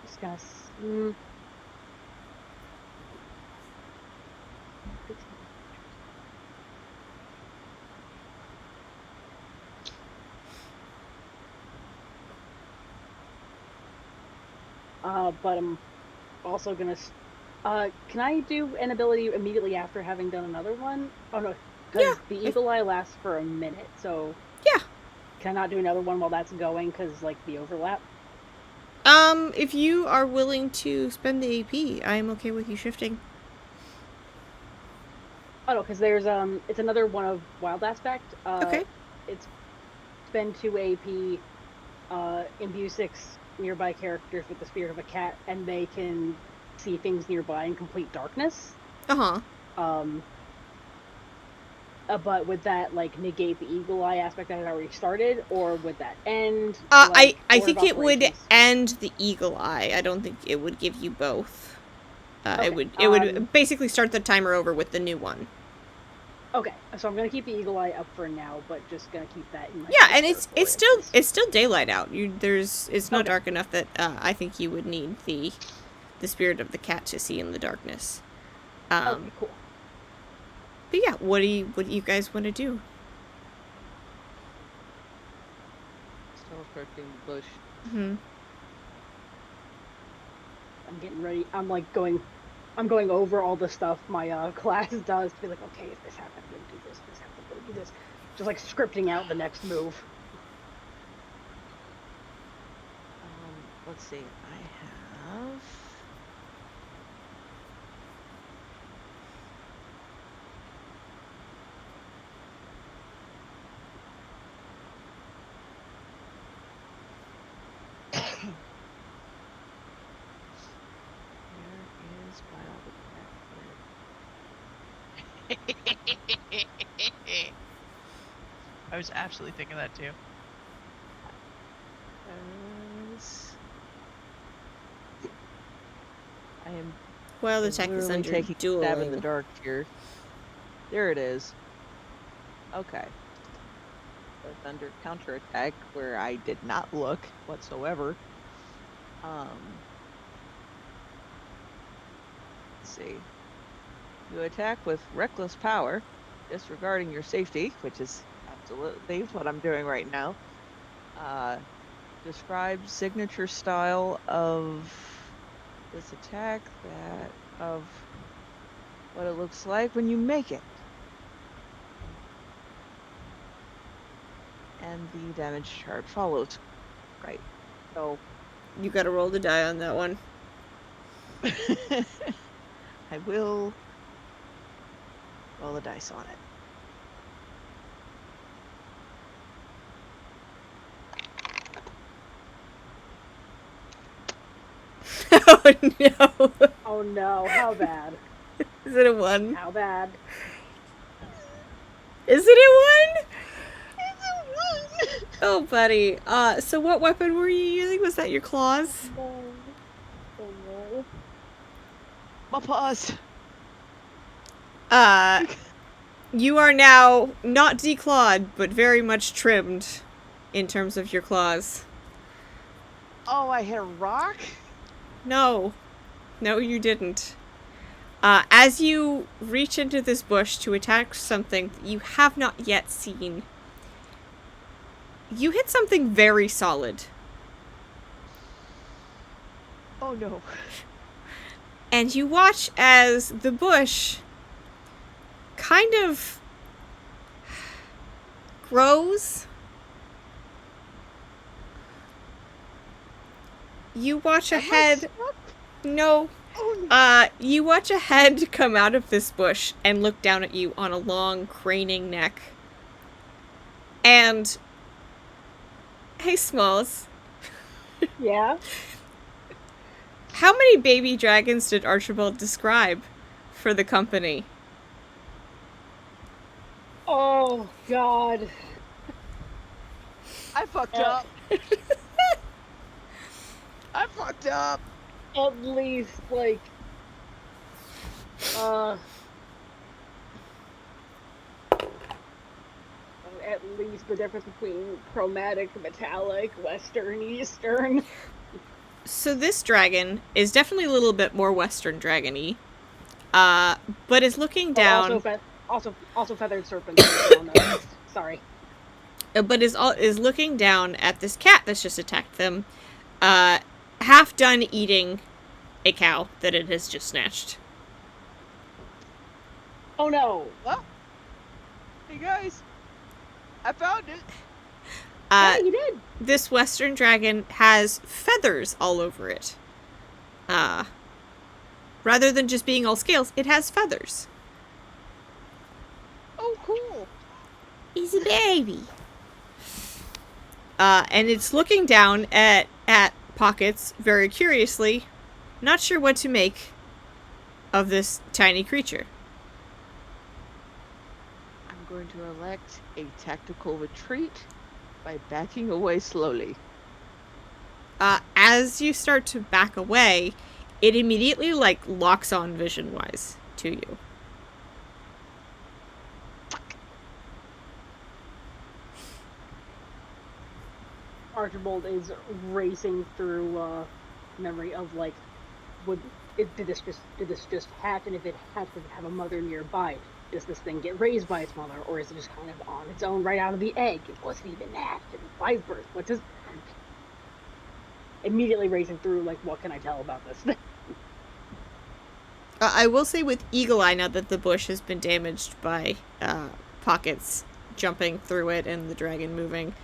Discuss. But I'm also gonna. Can I do an ability immediately after having done another one? Oh no, because Yeah, the Eagle Eye lasts for a minute, so. yeah. Can I not do another one while that's going? Because like the overlap. If you are willing to spend the AP, I am okay with you shifting. Oh no, because there's it's another one of Wild Aspect. Okay. It's spend 2 AP, imbue 6 nearby characters with the spirit of a cat, and they can see things nearby in complete darkness. But would that like negate the Eagle Eye aspect that had already started, or would that end? I order think of it would operations? end the Eagle Eye. I don't think it would give you both. Okay, It would basically start the timer over with the new one. Okay, so I'm gonna keep the eagle eye up for now, but just gonna keep that in my Yeah, and sights there it's for still instance. it's still daylight out. It's not Okay. dark enough that I think you would need the spirit of the cat to see in the darkness. Okay, cool. But yeah, what do you guys want to do? Still approaching the bush. Hmm. I'm getting ready. I'm going over all the stuff my class does to be like, okay, if this happens, I'm gonna do this. If this happens, I'm gonna do this. Just like scripting out the next move. Let's see. I have. Where is wild attack? I was absolutely thinking that too. I am Well, the tech is literally under taking a stab in the dueling. dark here. There it is. Okay. That's under counterattack, where I did not look whatsoever. Let's see. You attack with reckless power, disregarding your safety, which is absolutely what I'm doing right now. Describe signature style of this attack, that of what it looks like when you make it. And the damage chart follows. Right. So You got to roll the die on that one. I will roll the dice on it. Oh no! Oh no, how bad? Is it a 1? How bad? Is it a 1? It's a 1! Oh, buddy. So what weapon were you using? Was that your claws? No. Oh no. My paws! You are now not declawed, but very much trimmed in terms of your claws. Oh, I hit a rock? No. No, you didn't. As you reach into this bush to attack something that you have not yet seen, you hit something very solid. Oh no. And you watch as the bush kind of grows. You watch a Am I head. stuck? No. Oh no. You watch a head come out of this bush and look down at you on a long, craning neck. And, hey, Smalls, Yeah. how many baby dragons did Archibald describe for the company? Oh god. I fucked up. I fucked up. At least like at least the difference between chromatic, metallic, western, eastern. So this dragon is definitely a little bit more Western dragon-y, but is looking down. Also feathered serpents. Sorry. But is looking down at this cat that's just attacked them, half done eating a cow that it has just snatched. Oh no. Well, hey guys, I found it. Yeah, you did. This Western dragon has feathers all over it. Rather than just being all scales, it has feathers. Oh, cool. He's a baby. And it's looking down at Pockets very curiously, not sure what to make of this tiny creature. I'm going to elect a tactical retreat by backing away slowly. As you start to back away, it immediately locks on vision-wise to you. Archibald is racing through memory of like, did this just hatch? And if it hatched, does it have a mother nearby? Does this thing get raised by its mother, or is it just kind of on its own right out of the egg? It wasn't even hatched; it was live birth. What does immediately racing through like, what can I tell about this thing? I will say with Eagle Eye, now that the bush has been damaged by Pockets jumping through it and the dragon moving,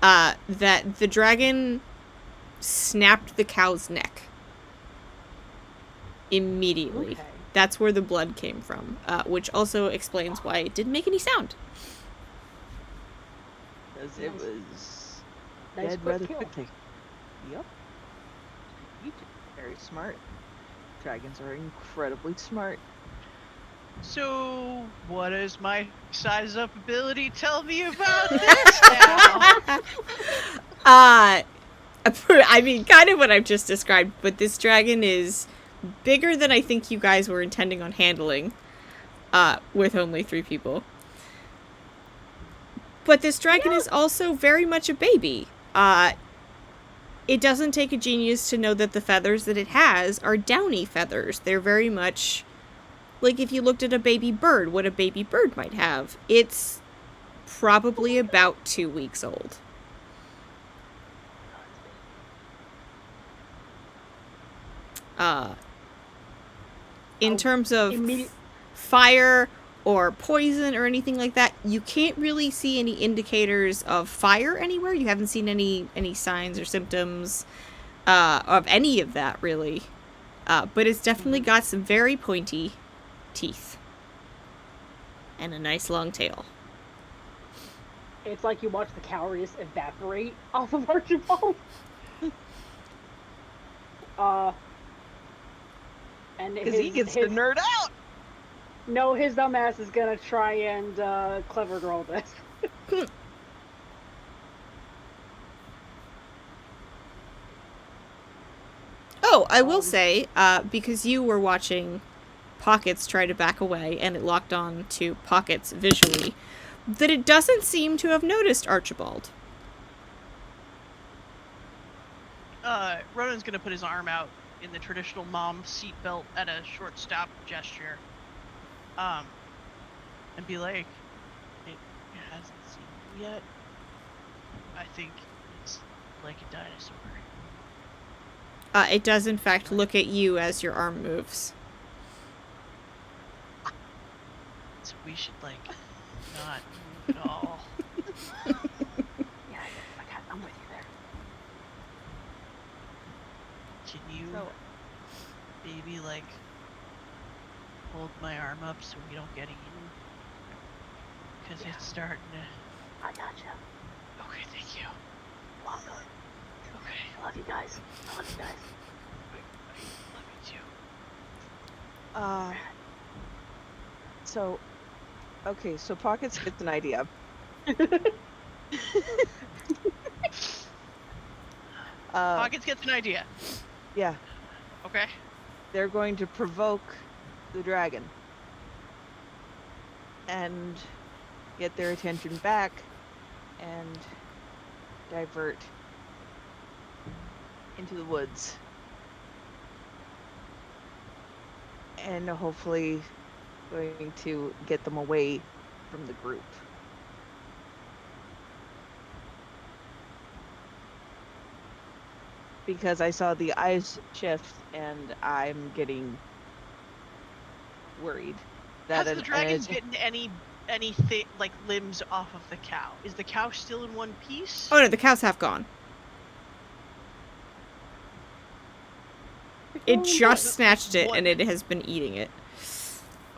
that the dragon snapped the cow's neck immediately. Okay. That's where the blood came from, which also explains why it didn't make any sound. Because it Nice. was Nice dead quick rather kill. quickly. Yep. Very smart. Dragons are incredibly smart. So, what does my size up ability tell me about this now? I mean, kind of what I've just described, but this dragon is bigger than I think you guys were intending on handling, with only 3 people. But this dragon is also very much a baby. It doesn't take a genius to know that the feathers that it has are downy feathers. They're very much like if you looked at a baby bird, what a baby bird might have. It's probably about 2 weeks old. In terms of fire or poison or anything like that, you can't really see any indicators of fire anywhere. You haven't seen any signs or symptoms of any of that, really. But it's definitely got some very pointy teeth. And a nice long tail. It's like you watch the calories evaporate off of Archibald. And Because he gets to nerd out! No, his dumbass is gonna try and clever girl this. Oh, I will say, because you were watching Pockets try to back away and it locked on to Pockets visually, that it doesn't seem to have noticed Archibald. Ronan's gonna put his arm out in the traditional mom seatbelt at a short stop gesture. And be like, it hasn't seen you yet. I think it's like a dinosaur. It does, in fact, look at you as your arm moves. So we should, like, not move at all. Yeah, I'm with you there. Can you maybe, like, hold my arm up so we don't get eaten? Because it's starting to... I gotcha. Okay, thank you. Welcome. Okay. I love you guys. I love you too. So, okay, so Pockets gets an idea. Pockets gets an idea. Yeah, Okay. they're going to provoke the dragon and get their attention back and divert into the woods. And hopefully going to get them away from the group. Because I saw the eyes shift and I'm getting worried. Has the dragon bitten any like limbs off of the cow? Is the cow still in one piece? Oh no, the cow's half gone. It just snatched it and it has been eating it.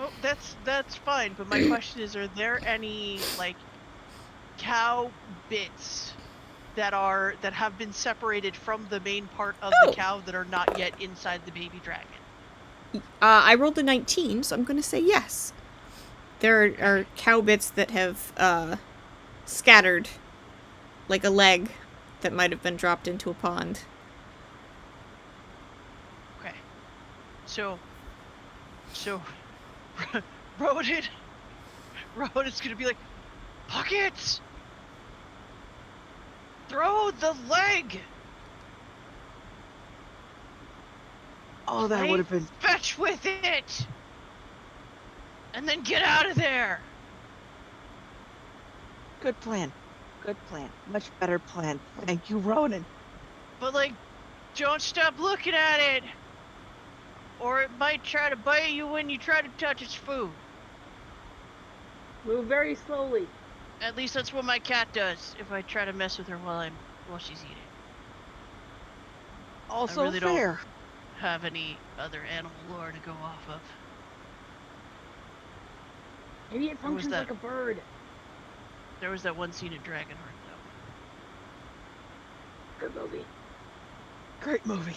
Oh, that's fine. But my question is, are there any like cow bits that have been separated from the main part of the cow that are not yet inside the baby dragon? I rolled a 19, so I'm going to say yes. There are cow bits that have scattered, like a leg that might have been dropped into a pond. Okay. So Rodin's gonna be like, Pockets! Throw the leg! Oh, that would have been Fetch with it! And then get out of there! good plan. Good plan. Much better plan. Thank you, Ronan. But, like, don't stop looking at it! Or it might try to bite you when you try to touch its food. Move very slowly. At least that's what my cat does if I try to mess with her while she's eating. Also really fair. Have any other animal lore to go off of. Maybe it What was functions that? like a bird. There was that one scene in Dragonheart, though. Good movie. Great movie.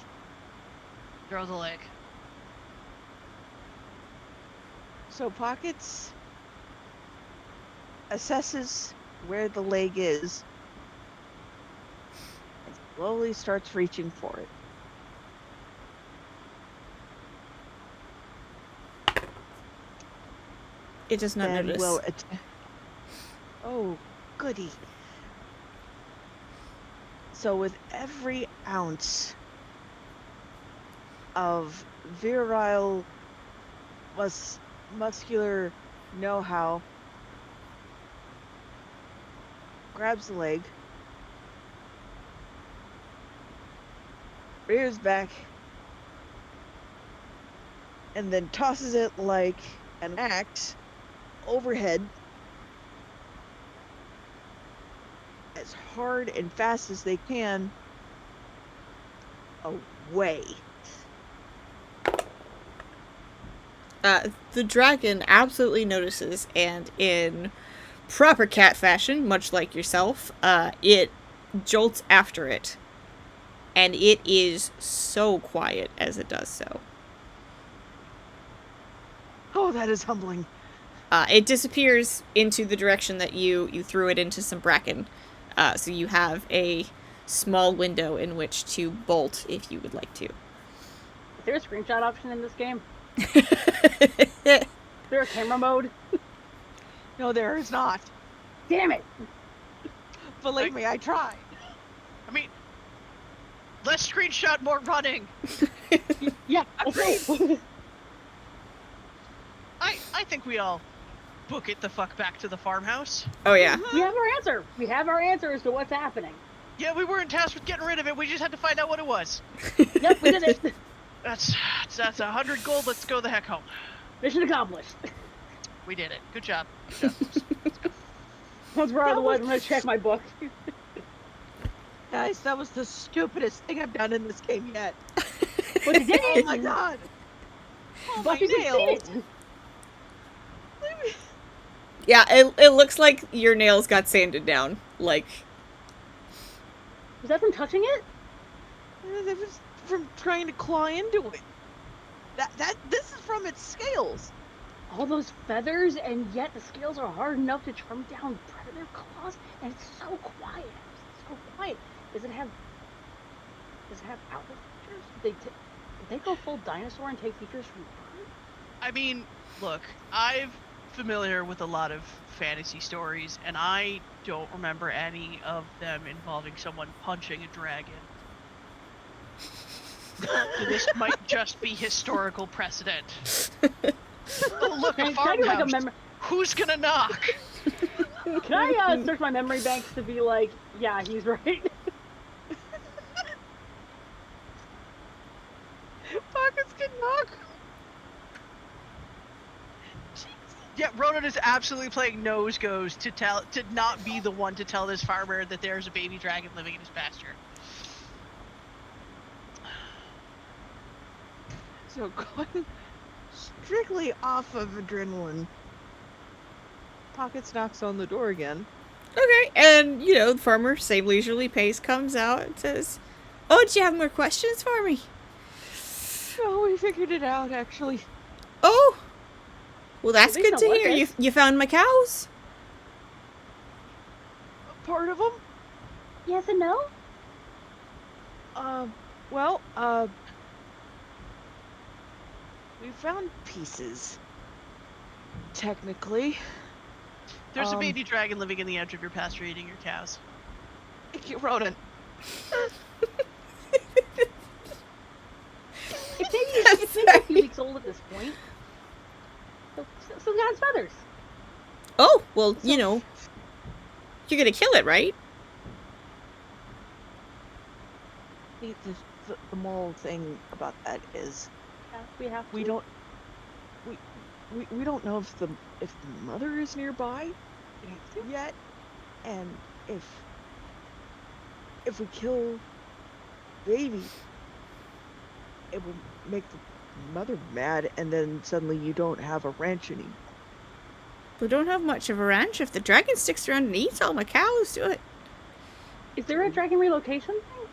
Throw the leg. So Pockets assesses where the leg is and slowly starts reaching for it. It does not Then notice. will oh, goody. So with every ounce of virile muscular know-how, grabs the leg, rears back, and then tosses it like an axe overhead as hard and fast as they can away. The dragon absolutely notices, and in proper cat fashion, much like yourself, it jolts after it. And it is so quiet as it does so. Oh, that is humbling. It disappears into the direction that you threw it into some bracken. So you have a small window in which to bolt if you would like to. Is there a screenshot option in this game? Is there a camera mode? No, there is not. Damn it! Believe me, I tried. I mean, less screenshot, more running. Yeah, agreed. I think we all book it the fuck back to the farmhouse. Oh yeah. We have our answer. We have our answer as to what's happening. Yeah, we weren't tasked with getting rid of it. We just had to find out what it was. Yep, we did it. That's 100 gold. Let's go the heck home. Mission accomplished. We did it. Good job. Good job. Once we're out of the way, I'm gonna check my book. Guys, that was the stupidest thing I've done in this game yet. But you did Oh it! my god! Oh, Buffy my nails! succeeded! Yeah, it looks like your nails got sanded down. Like, Was that from touching it? That was from trying to claw into it. This is from its scales. All those feathers, and yet the scales are hard enough to trim down predator claws, and it's so quiet. So quiet. Does it have outlet features? Did they go full dinosaur and take features from bird? I mean, look, I'm familiar with a lot of fantasy stories, and I don't remember any of them involving someone punching a dragon. So this might just be historical precedent. Oh, look, a Can I do like a farmhouse. mem- Who's gonna knock? Can I search my memory banks to be like, yeah, he's right? Pockets can knock. Yeah, Ronan is absolutely playing nose goes to not be the one to tell this farmer that there's a baby dragon living in his pasture. So going strictly off of adrenaline, Pockets knocks on the door again. okay, and the farmer, same leisurely pace, comes out and says, "Oh, do you have more questions for me?" Oh, we figured it out, actually. Oh, well, that's At least good to know what hear. it is. You found my cows. Part of them? Yes and no? Well, we found pieces. Technically. There's a baby dragon living in the edge of your pasture eating your cows. Thank you, Ronan. It's maybe a few weeks old at this point. So got its feathers. Oh, well, So, you're gonna kill it, right? the moral thing about that is We have to. we don't we don't know if the mother is nearby We have to. yet, and if we kill baby, it will make the mother mad, and then suddenly you don't have a ranch anymore. We don't have much of a ranch. If the dragon sticks around and eats all my cows, do it. Is there a dragon relocation thing?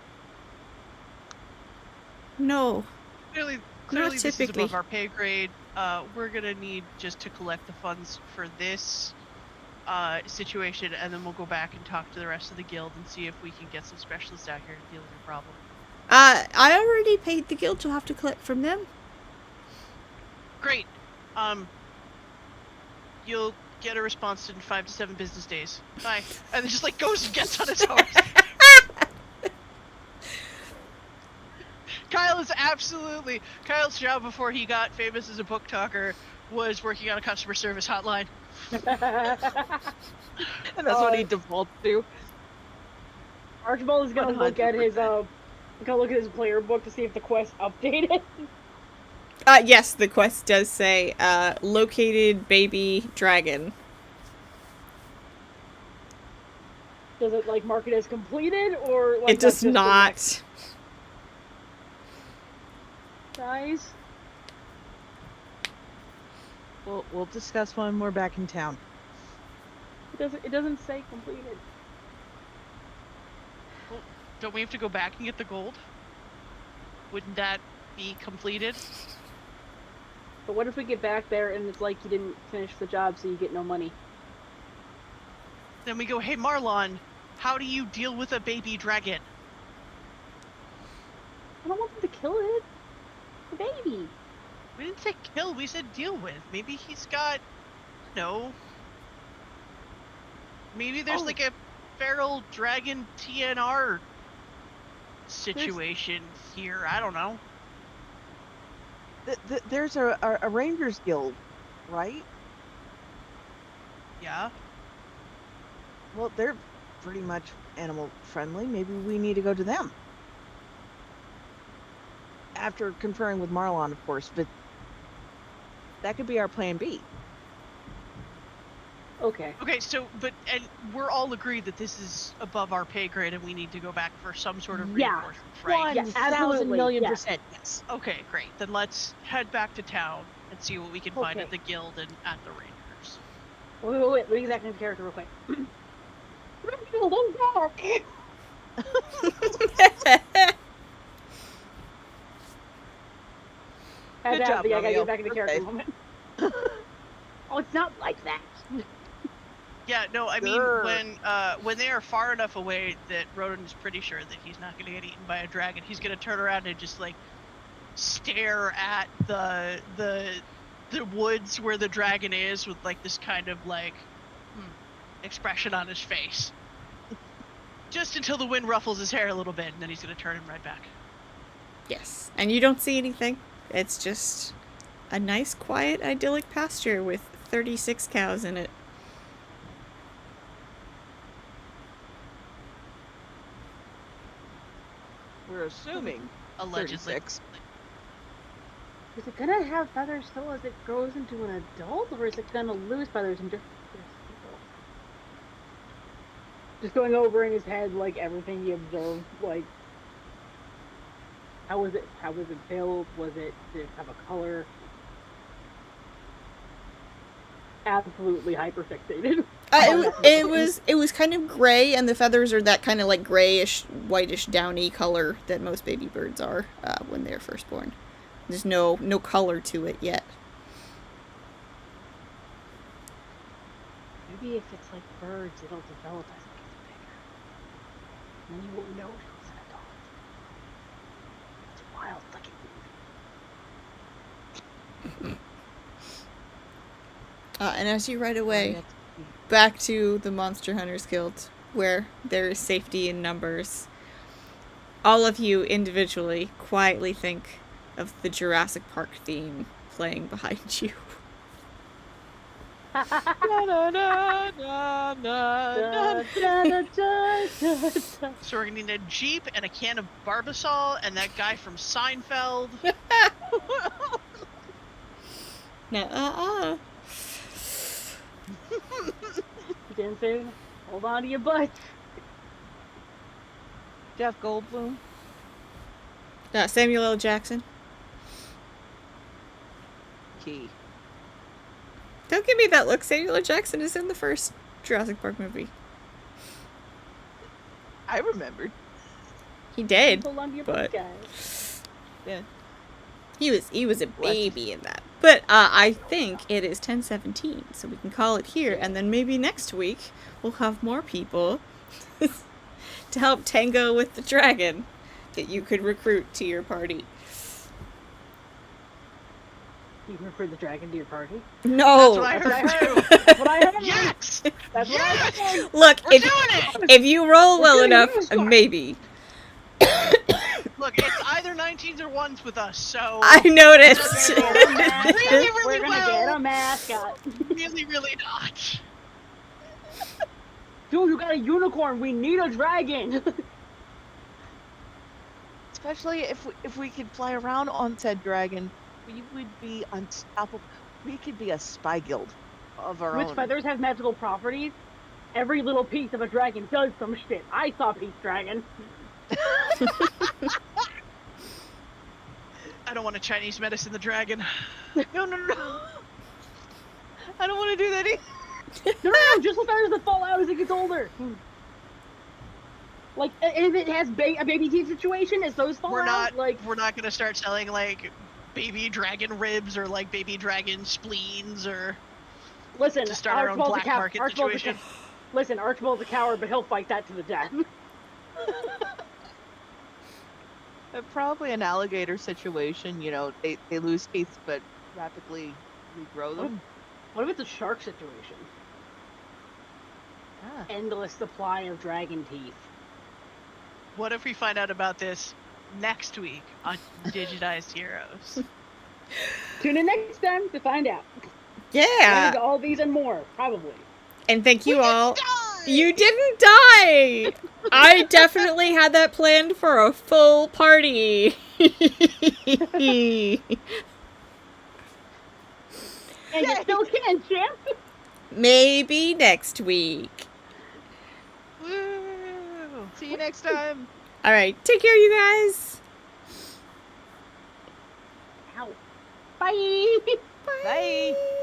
No. Clearly, Not this is typically. above our pay grade. We're gonna need just to collect the funds for this situation, and then we'll go back and talk to the rest of the guild and see if we can get some specialists out here to deal with your problem. I already paid the guild. You'll have to collect from them. Great. You'll get a response in 5 to 7 business days. Bye. And then just like goes and gets on his horse. Kyle's job before he got famous as a book talker was working on a customer service hotline. And that's what he defaults to. Archibald is gonna look at his 100%. player book to see if the quest updated. Yes, the quest does say, located baby dragon. Does it like mark it as completed or like It does not. Guys, We'll discuss when we're back in town. it doesn't say completed. Well, don't we have to go back and get the gold? Wouldn't that be completed? But what if we get back there and it's like you didn't finish the job, so you get no money? Then we go, hey Marlon, how do you deal with a baby dragon? I don't want them to kill it. The baby. We didn't say kill, we said deal with. Maybe he's got, maybe there's like a feral dragon TNR situation here. I don't know. There's a Rangers Guild, right? Yeah. Well, they're pretty much animal friendly. Maybe we need to go to them. After conferring with Marlon, of course, but that could be our plan B. Okay. Okay, so, and we're all agreed that this is above our pay grade and we need to go back for some sort of reinforcements, right? Yeah, absolutely, 1,000,000,000% yes. Okay, great. Then let's head back to town and see what we can find at Okay. the guild and at the Rangers. Wait. Let me get back into character real quick. Reginald, I'm back. Good job, I gotta Romeo. get back into character Okay. moment. Oh, it's not like that. Yeah, no, I mean, Sure. when they are far enough away that Rodan is pretty sure that he's not going to get eaten by a dragon, he's going to turn around and just, like, stare at the woods where the dragon is with, like, this kind of, like, expression on his face. Just until the wind ruffles his hair a little bit, and then he's going to turn him right back. Yes, and you don't see anything. It's just a nice, quiet, idyllic pasture with 36 cows in it. We're assuming Allegedly. 36. Is it gonna have feathers still as it grows into an adult, or is it gonna lose feathers and just going over in his head like everything he observed, like how was it built? Did it have a color? Absolutely hyperfixated. It was kind of gray, and the feathers are that kind of like grayish, whitish, downy color that most baby birds are when they're first born. There's no color to it yet. Maybe if it's like birds, it'll develop as it gets bigger. And then you won't know it was an adult. It's wild looking. And as you ride away back to the Monster Hunters Guild, where there is safety in numbers, all of you individually quietly think of the Jurassic Park theme playing behind you. Na, na, na, na, na, Da, na. da, da, da, da, da. So we're gonna need a Jeep and a can of Barbasol and that guy from Seinfeld. Now, Jensen, hold on to your butts. Jeff Goldblum. Samuel L. Jackson. Key. Don't give me that look. Samuel L. Jackson is in the first Jurassic Park movie. I remembered. He did. Hold on to your but- butts, guys. Yeah. He was a What? baby in that. But I think it is 10:17, so we can call it here, and then maybe next week we'll have more people to help tango with the dragon that you could recruit to your party. You can recruit the dragon to your party. No. That's what I That's what I heard heard. too. That's what I heard. Yes! That's what I heard. Look, We're doing it! if you roll We're well doing enough, unicorn. maybe. Look, it's either 19s or 1s with us, so I noticed. really, We're really gonna get well. a mascot. Really, really not. Dude, you got a unicorn. We need a dragon. Especially if we could fly around on said dragon, we would be unstoppable. We could be a spy guild of our Which own. feathers have magical properties. Every little piece of a dragon does some shit. I saw Pete's Dragon. I don't want to Chinese medicine the dragon. No, no, no. I don't want to do that either. No, just the feathers that fall out as it gets older. Like, if it has a baby teeth situation, as those fall We're out, like, not gonna start selling like baby dragon ribs or like baby dragon spleens or listen, to start our own Archibald's black market situation. Listen, Archibald's a coward, but he'll fight that to the death. Probably an alligator situation. You know, they lose teeth but rapidly regrow them. What if it's a shark situation? Ah. Endless supply of dragon teeth. What if we find out about this next week on Digitized Heroes? Tune in next time to find out. Yeah. And all these and more, probably. And thank you all. Die! You didn't die! I definitely had that planned for a full party. And you still can, champ. Maybe next week. Woo! See you next time. Alright, take care, you guys. Ow. Bye. Bye.